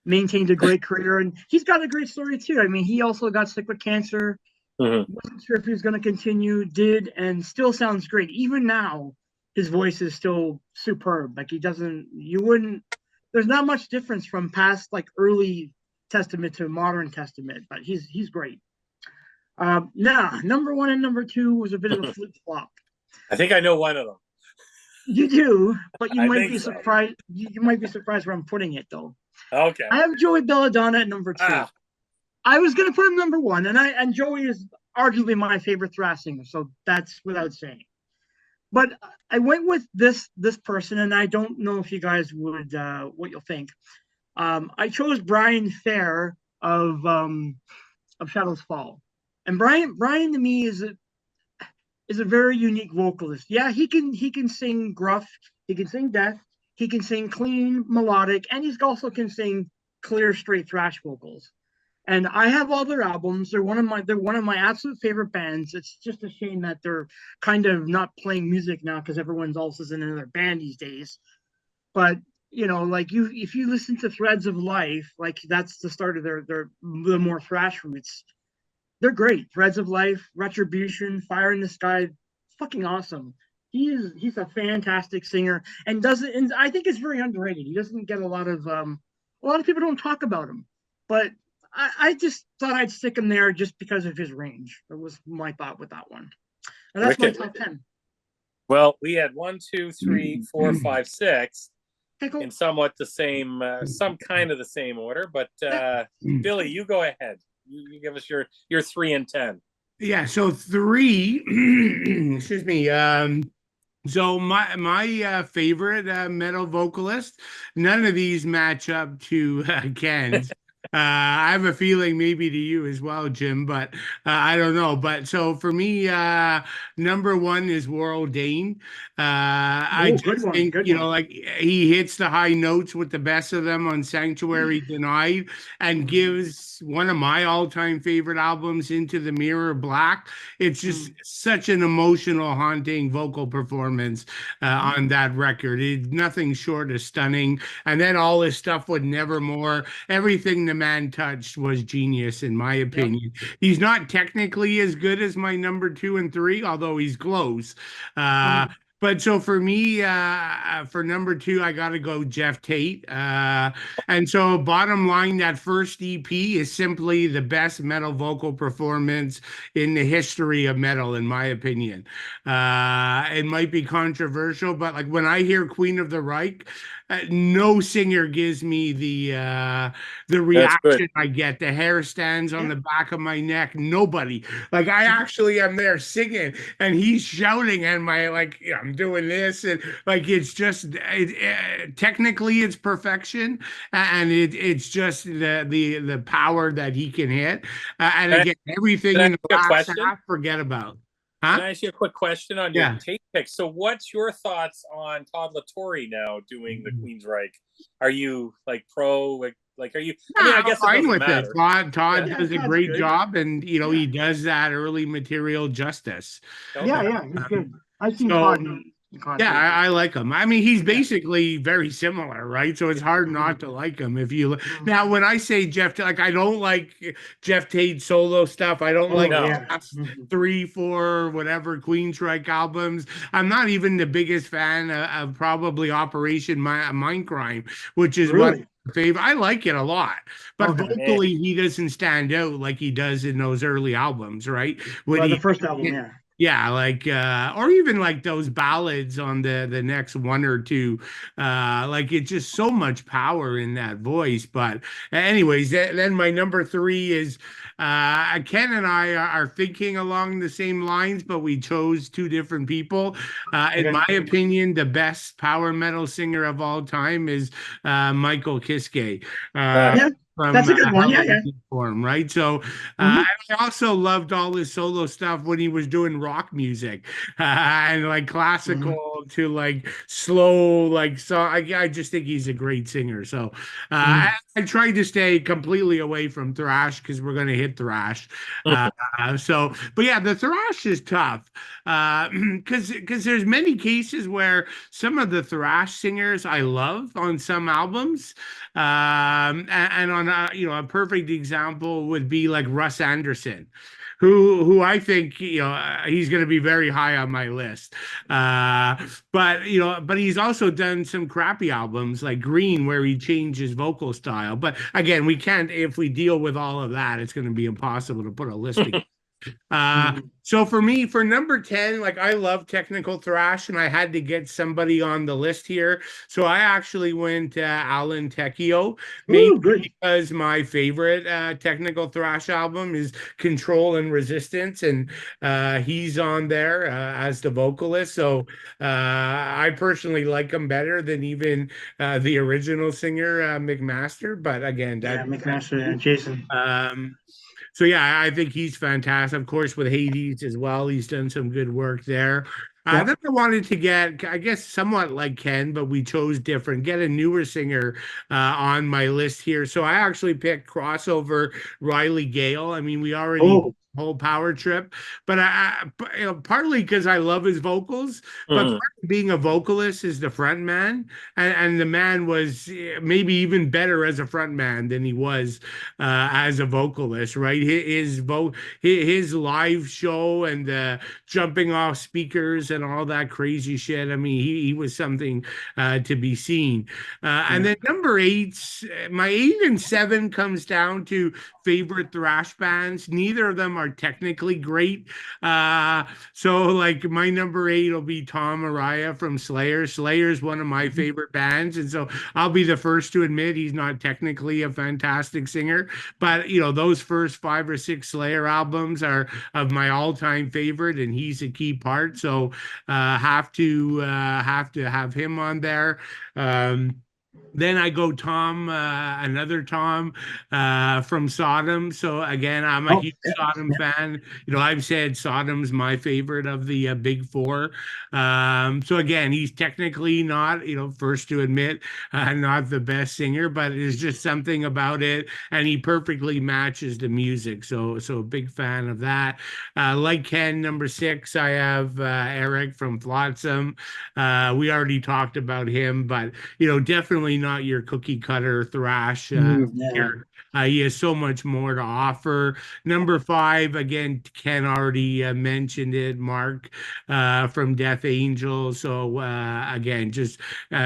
maintained a great career, and he's got a great story too. I mean, he also got sick with cancer. Wasn't sure if he was going to continue. Did, and still sounds great. Even now, his voice is still superb. Like he doesn't. You wouldn't. There's not much difference from past like early Testament to modern Testament, but he's great. Now, number 1 and number 2 was a bit of a flip flop. I think I know one of them. You do, but you I might think be so. surprised. You might be surprised where I'm putting it, though. Okay. I have Joey Belladonna at number 2. I was going to put him number 1, and Joey is arguably my favorite thrash singer, so that's without saying. But I went with this person, and I don't know if you guys would what you'll think. I chose Brian Fair of Shadows Fall, and Brian to me is a very unique vocalist. Yeah, he can sing gruff, he can sing death, he can sing clean melodic, and he also can sing clear, straight thrash vocals. And I have all their albums. They're one of my absolute favorite bands. It's just a shame that they're kind of not playing music now because everyone's else is in another band these days. But like if you listen to Threads of Life, like that's the start of the more thrash roots. They're great. Threads of Life, Retribution, Fire in the Sky, fucking awesome. He's a fantastic singer and I think it's very underrated. He doesn't get a lot of people don't talk about him, but I just thought I'd stick him there just because of his range. That was my thought with that one. And that's my top 10. Well, we had 1, 2, 3, 4, 5, 6 Okay, cool. in somewhat the same, some kind of the same order. But Billy, you go ahead. You give us your 3 and 10. Yeah, so 3, excuse me. So my favorite metal vocalist, none of these match up to Ken's. I have a feeling maybe to you as well, Jim, but I don't know. But so for me, number 1 is Warrell Dane. I just think, like he hits the high notes with the best of them on Sanctuary Denied and gives one of my all-time favorite albums, Into the Mirror Black. It's just such an emotional, haunting vocal performance on that record. It's nothing short of stunning. And then all his stuff with Nevermore, everything the man touched was genius, in my opinion. He's not technically as good as my number 2 and 3, although he's close. But so for me, for number 2, I got to go Jeff Tate. And so bottom line, that first EP is simply the best metal vocal performance in the history of metal, in my opinion. It might be controversial, but like when I hear Queen of the Reich, no singer gives me the reaction I get. The hair stands on the back of my neck. Nobody. Like I actually am there singing, and he's shouting, and I'm doing this, and like it's just technically it's perfection, and it's just the power that he can hit, and again everything in the last half, forget about. Can I ask you a quick question on your tape pick? So what's your thoughts on Todd LaTorre now doing the Queensryche? Are you like pro? Like are you? I mean, I guess I'm fine with matter. it. Todd does a great job, and he does that early material justice. Okay. Yeah, he's good. I've seen Todd. Yeah, I like him. I mean, he's basically very similar, right? So it's hard not to like him. Now, when I say Jeff, like I don't like Jeff Tate solo stuff. I don't like the last 3, 4, whatever Queensryche albums. I'm not even the biggest fan of probably Operation Mindcrime, which is what favorite. I like it a lot, but vocally he doesn't stand out like he does in those early albums, right? The first album, Yeah, like or even like those ballads on the next one or two. Like it's just so much power in that voice. But anyways, then my number three is Ken and I are thinking along the same lines, but we chose two different people. In Okay. my opinion, the best power metal singer of all time is Michael Kiske. Uh, Yeah, from that's a good one. Yeah, yeah. Form, right? So Hmm. I also loved all his solo stuff when he was doing rock music and like Hmm. classical to like slow, like so. I just think he's a great singer. So Hmm. I tried to stay completely away from thrash because we're gonna hit thrash. Uh, but yeah, the thrash is tough because there's many cases where some of the thrash singers I love on some albums, and on a perfect example would be like Russ Anderson, who I think he's going to be very high on my list. But he's also done some crappy albums like Green where he changed his vocal style. But again, we can't if we deal with all of that, it's going to be impossible to put a listing. Hmm. So for me, for number 10, like I love technical thrash and I had to get somebody on the list here. So I actually went Alan Tecchio, mainly Ooh, good. because my favorite technical thrash album is Control and Resistance, and he's on there as the vocalist. So I personally like him better than even the original singer, McMaster. But again, Yeah, that McMaster and Jason. um, so yeah, I think he's fantastic. Of course, with Hades as well, he's done some good work there. Yeah. Then I wanted to get, I guess, somewhat like Ken, but we chose different. Get a newer singer on my list here. So I actually picked crossover Riley Gale. I mean, we already Oh. whole power trip, but partly because I love his vocals, but part Mhm. of being a vocalist is the front man, and the man was maybe even better as a front man than he was as a vocalist, right? His live show and the jumping off speakers and all that crazy shit. I mean, he was something to be seen. And Yeah. then number eight, my eight and seven comes down to favorite thrash bands. Neither of them are technically great. Uh, so like my number eight will be Tom Araya from Slayer. Slayer is one of my Mhm. favorite bands, and so I'll be the first to admit he's not technically a fantastic singer, but those first five or six Slayer albums are of my all-time favorite, and he's a key part. So have to have him on there. Then I go Tom, another Tom from Sodom. So again, I'm a Oh, huge yeah, Sodom yeah. fan. I've said Sodom's my favorite of the big four. So again, he's technically not, first to admit, not the best singer, but there's just something about it, and he perfectly matches the music. So a big fan of that. Like Ken, number six, I have Eric from Flotsam. We already talked about him, but definitely not your cookie cutter thrash Mhm. Yeah. here. He has so much more to offer. Number five, again, Ken already mentioned it, Mark from Death Angel. So again, just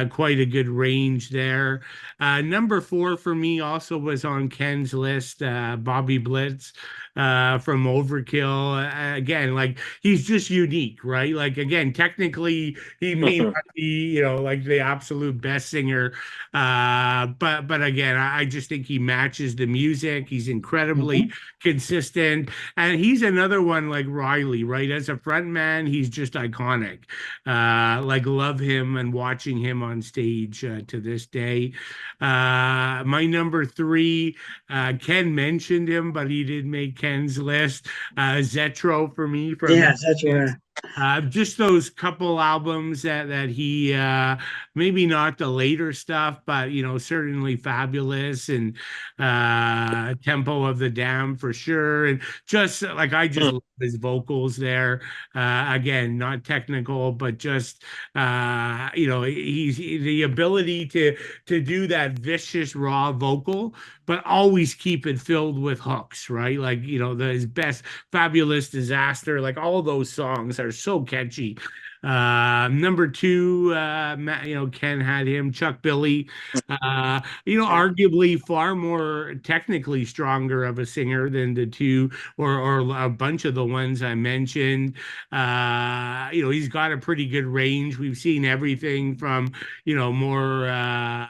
quite a good range there. Number four for me also was on Ken's list, Bobby Blitz from Overkill. Again, like he's just unique, right? Like again, technically he may not be, like the absolute best singer, but again, I just think he matches the music. He's incredibly Hmm. consistent, and he's another one like Riley, right? As a front man, he's just iconic. Like love him and watching him on stage to this day. My number three, Ken mentioned him, but he did make Ken's list. Zetro for me from Yeah, that's right. just those couple albums that he maybe not the later stuff, but certainly Fabulous and Tempo of the Dam for sure. And just like I just love his vocals there. Again, not technical, but just he's the ability to do that vicious raw vocal, but always keep it filled with hooks, right? Like his best Fabulous Disaster, like all those songs are so catchy. Number two, Ken had him. Chuck Billy, arguably far more technically stronger of a singer than the two or a bunch of the ones I mentioned. He's got a pretty good range. We've seen everything from, more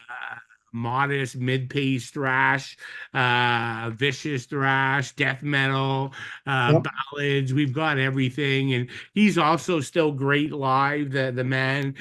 modest mid-pace thrash, vicious thrash, death metal, Yep. ballads. We've got everything, and he's also still great live. The man,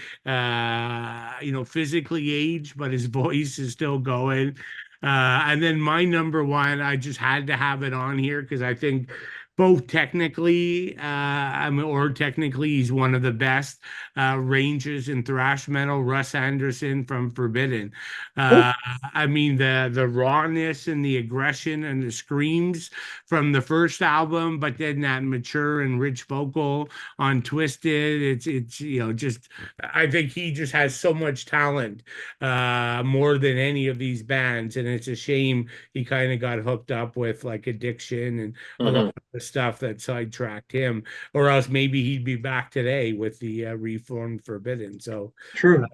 physically aged, but his voice is still going. And then my number one, I just had to have it on here because I think both technically, or technically, he's one of the best ranges in thrash metal. Russ Anderson from Forbidden. Oh, The rawness and the aggression and the screams from the first album, but then that mature and rich vocal on Twisted. It's just I think he just has so much talent, more than any of these bands, and it's a shame he kind of got hooked up with like addiction and a lot of the stuff that sidetracked him, or else maybe he'd be back today with the reformed Forbidden. So true.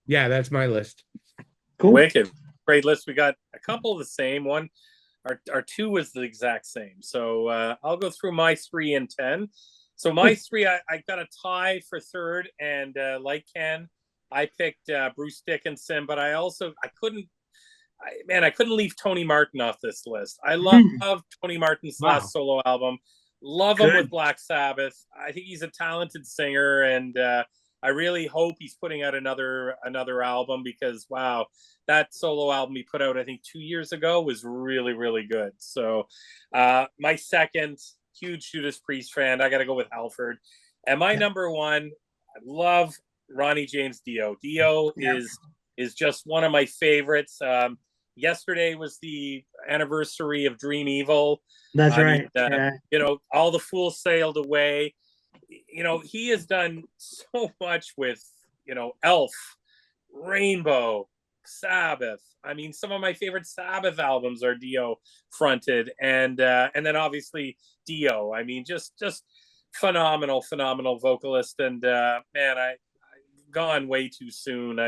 yeah, that's my list. Cool. Wicked. Great list. We got a couple of the same. One, our two was the exact same. So I'll go through my 3 and 10. So my 3, I got a tie for third, and like Ken, I picked Bruce Dickinson, but I couldn't leave Tony Martin off this list. I love Tony Martin's last solo album. Love him with Black Sabbath. I think he's a talented singer, and I really hope he's putting out another album, because wow, that solo album he put out, I think 2 years ago, was really, really good. So my second, huge Judas Priest fan, I got to go with Halford. And my number one, I love Ronnie James Dio. Dio is just one of my favorites. Yesterday was the anniversary of Dream Evil. That's right. All the fools sailed away. He has done so much with, Elf, Rainbow, Sabbath. Some of my favorite Sabbath albums are Dio fronted, and then obviously Dio. Just phenomenal vocalist, and man, I gone way too soon.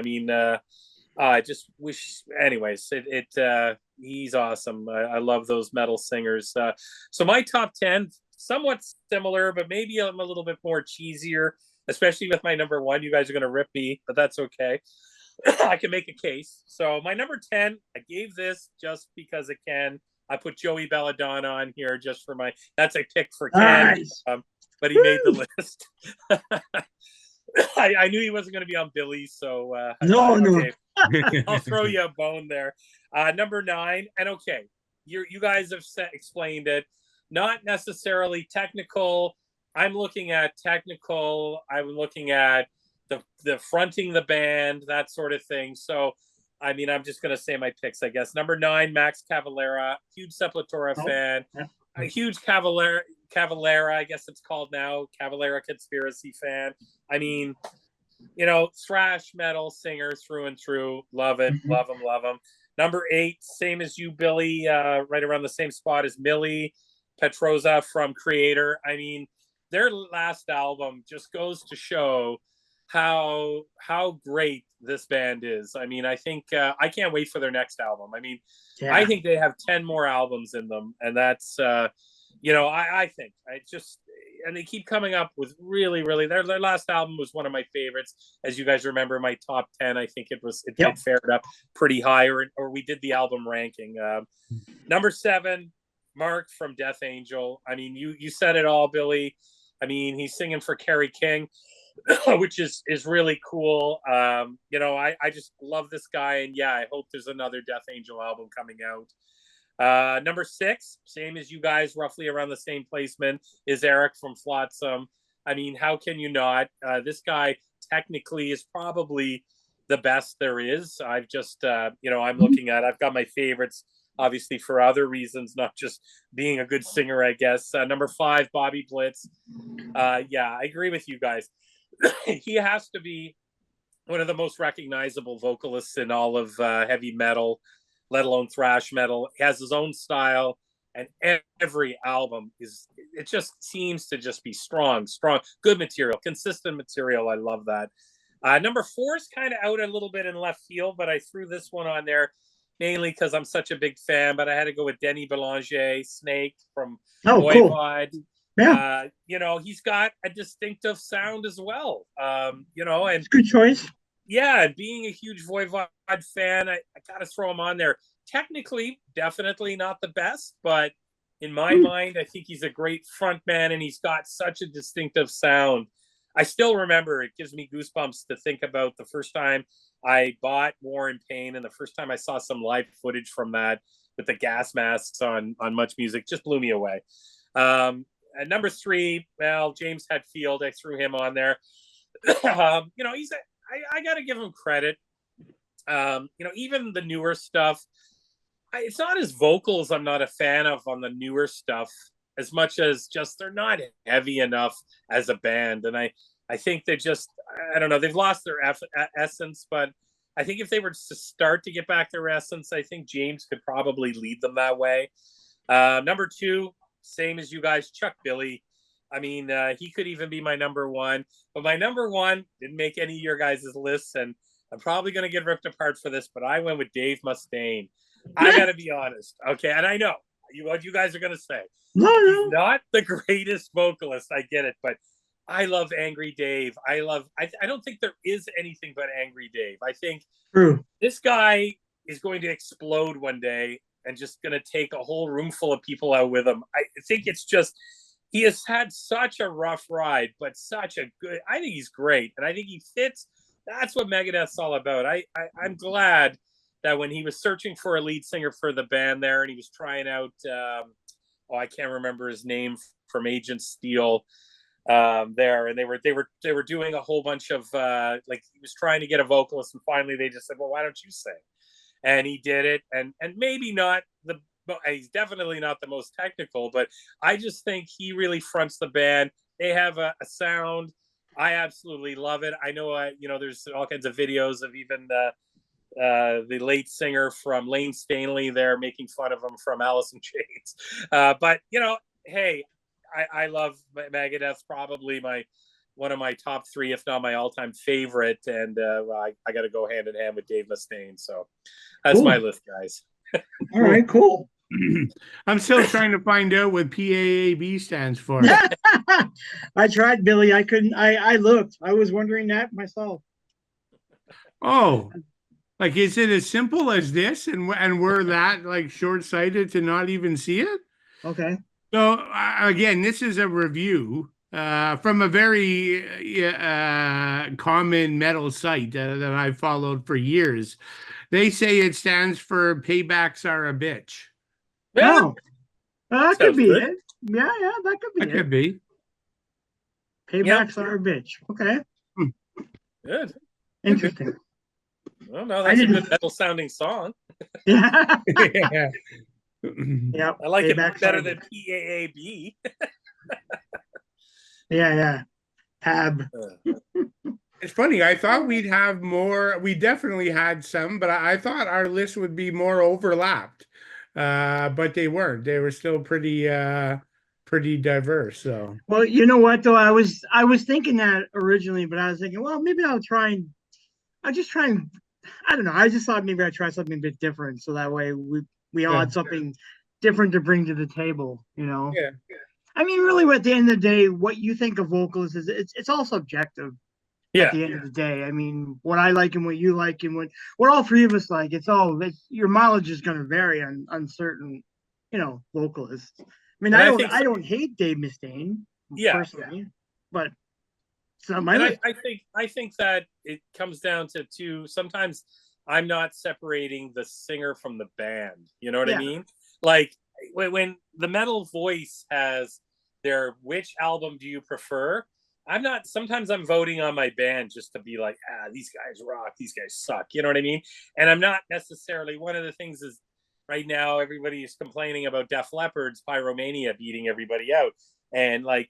I just wish, anyways, he's awesome. I love those metal singers. So my top 10, somewhat similar, but maybe I'm a little bit more cheesier, especially with my number one. You guys are going to rip me, but that's okay. I can make a case. So my number 10, I gave this just because it can. I put Joey Belladonna on here just for that's a pick for Ken, nice. But he made the list. I knew he wasn't going to be on Billy, so no. I'll throw you a bone there. Number 9, and okay, you guys have explained it. Not necessarily technical. I'm looking at technical. I'm looking at the fronting the band, that sort of thing. So, I'm just going to say my picks, I guess. Number 9, Max Cavalera, huge Sepultura fan, a huge Cavalera, I guess it's called now, Cavalera Conspiracy fan. Thrash metal singer through and through. Love it. Love him. Number 8, same as you, Billy, right around the same spot as Millie Petroza from Creator. Their last album just goes to show how great this band is. I think I can't wait for their next album. I think they have 10 more albums in them, and that's I think and they keep coming up with really, really, their last album was one of my favorites. As you guys remember, my top 10, I think it fared up pretty high, or we did the album ranking. Number 7, Mark from Death Angel. You said it all, Billy. He's singing for Kerry King, which is really cool. I just love this guy, and yeah, I hope there's another Death Angel album coming out. Number 6, same as you guys, roughly around the same placement, is Eric from Flotsam. How can you not? This guy technically is probably the best there is. I've just, I'm looking at, I've got my favorites, obviously for other reasons, not just being a good singer, I guess. Number 5, Bobby Blitz. Yeah, I agree with you guys. He has to be one of the most recognizable vocalists in all of heavy metal, let alone thrash metal. He has his own style. and every album it just seems to just be strong, good material, consistent material. I love that. Number 4 is kind of out a little bit in left field, but I threw this one on there mainly because I'm such a big fan. But I had to go with Denny Belanger, Snake from Voivod. Cool. Yeah. He's got a distinctive sound as well. And it's a good choice. Yeah, being a huge Voivod fan, I got to throw him on there. Technically, definitely not the best, but in my mind, I think he's a great frontman, and he's got such a distinctive sound. I still remember, it gives me goosebumps to think about the first time I bought War and Pain, and the first time I saw some live footage from that with the gas masks on Much Music, just blew me away. At number 3, well, James Hetfield, I threw him on there. I got to give him credit. Even the newer stuff, it's not his vocals I'm not a fan of on the newer stuff, as much as just they're not heavy enough as a band. And I think they just, I don't know, they've lost their essence, but I think if they were to start to get back their essence, I think James could probably lead them that way. Number 2, same as you guys, Chuck Billy. I mean, he could even be my number 1, but my number 1 didn't make any of your guys' lists, and I'm probably going to get ripped apart for this, but I went with Dave Mustaine. I got to be honest. Okay. And I know what you guys are going to say. No. He's not the greatest vocalist. I get it, but I love Angry Dave. I don't think there is anything but Angry Dave. I think this guy is going to explode one day and just going to take a whole room full of people out with him. I think it's just, he has had such a rough ride, but such a good, I think he's great. And I think he fits. That's what Megadeth's all about. I'm glad that when he was searching for a lead singer for the band there, and he was trying out, I can't remember his name, from Agent Steel there, and they were doing a whole bunch of he was trying to get a vocalist, and finally they just said, well, why don't you sing? And he did it, and maybe not he's definitely not the most technical, but I just think he really fronts the band. They have a sound. I absolutely love it. I know, there's all kinds of videos of even the late singer from Lane Stanley there making fun of him from Alice in Chains. But hey, I love Megadeth, probably one of my top 3, if not my all-time favorite. And I got to go hand in hand with Dave Mustaine. So that's my list, guys. All right, cool. I'm still trying to find out what PAAB stands for. I tried, Billy. I couldn't. I looked. I was wondering that myself. Oh, is it as simple as this? And we're that short-sighted to not even see it? Okay. So again, this is a review from a very common metal site that I've followed for years. They say it stands for "Paybacks Are a Bitch." Oh, that could be it. Yeah, that could be it. That could be. Paybacks are a bitch. Okay. Good. Interesting. Well, no, that's a good metal sounding song. Yeah. Yeah. I like it better than PAAB. Yeah. Tab. It's funny. I thought we'd have more. We definitely had some, but I thought our list would be more overlapped. But they weren't. They were still pretty diverse. So, well, you know what though, I was thinking that originally, but I was thinking, well, maybe I don't know. I just thought maybe I'd try something a bit different, so that way we all had something different to bring to the table. Yeah. I mean, really, at the end of the day, what you think of vocalists is it's all subjective. Yeah. At the end of the day, I mean, what I like and what you like and what all 3 of us like, your mileage is going to vary on certain, vocalists. I mean, I don't hate Dave Mustaine personally, but it's not my list. I think that it comes down to 2. Sometimes I'm not separating the singer from the band. You know what I mean? Like when the metal voice has their which album do you prefer? Sometimes I'm voting on my band just to be like, these guys rock, these guys suck. You know what I mean? And I'm not necessarily, one of the things is right now, everybody is complaining about Def Leppard's Pyromania beating everybody out. And I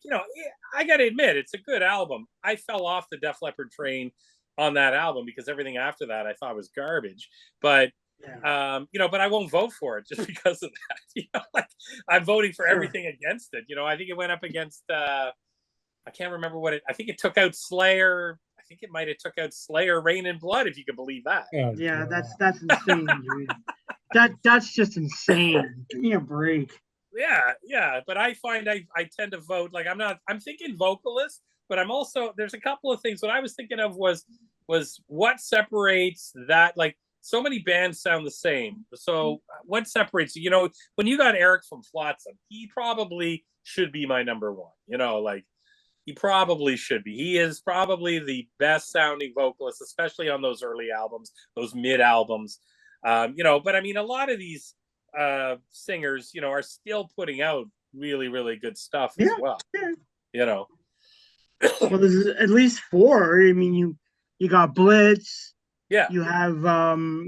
got to admit, it's a good album. I fell off the Def Leppard train on that album because everything after that I thought was garbage. But But I won't vote for it just because of that. Like I'm voting for everything against it. I think it went up against I can't remember I think it took out Slayer. I think it might have took out Slayer, Rain and Blood, if you can believe that. Oh, yeah, that's insane, dude. That's just insane. Give me a break. Yeah. But I find I tend to vote like I'm thinking vocalist, but I'm also there's a couple of things. What I was thinking of was what separates that, like so many bands sound the same. So what separates, when you got Eric from Flotsam, he probably should be my number one. Like he probably should be. He is probably the best sounding vocalist, especially on those early albums, those mid albums. But I mean, a lot of these singers, are still putting out really, really good stuff as well. Yeah. Well, there's at least 4. I mean, you got Blitz. Yeah. You have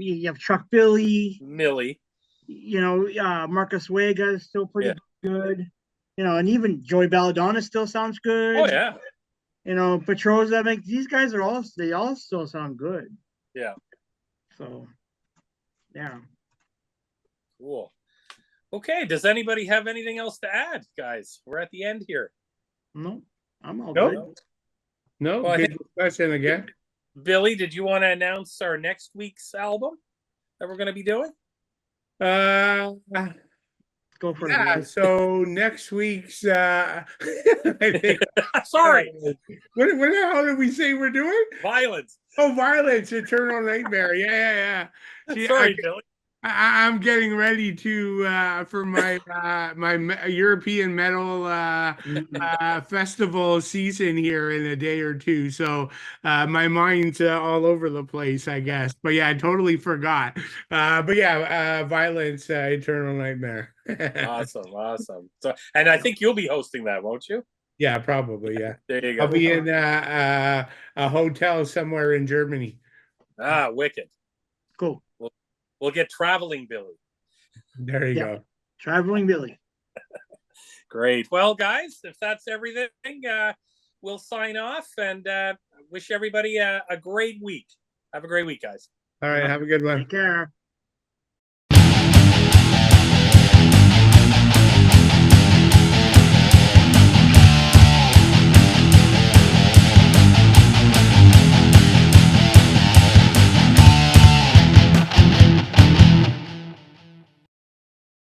you have Chuck Billy. Millie. Marcus Vega is still pretty good. And even Joey Belladonna still sounds good. Oh yeah. Petroza, these guys they all still sound good. Yeah. So, yeah. Cool. Okay. Does anybody have anything else to add, guys? We're at the end here. No, I'm all good. No, well, good discussion again. Billy, did you want to announce our next week's album that we're going to be doing? Go for it. So next week's I think sorry. What the hell did we say we're doing? Violence. Oh, Violence, Eternal Nightmare. Yeah. See, sorry, Billy. I'm getting ready to for my my European metal festival season here in a day or two. So my mind's all over the place, I guess. But yeah, I totally forgot. But yeah, Violence, Eternal Nightmare. Awesome. So, and I think you'll be hosting that, won't you? Yeah, probably. Yeah. There you go. I'll be in a hotel somewhere in Germany. Wicked. Cool. We'll get Traveling Billy. There you go. Traveling Billy. Great. Well, guys, if that's everything, we'll sign off and wish everybody a great week. Have a great week, guys. All right. Have a good one. Take care.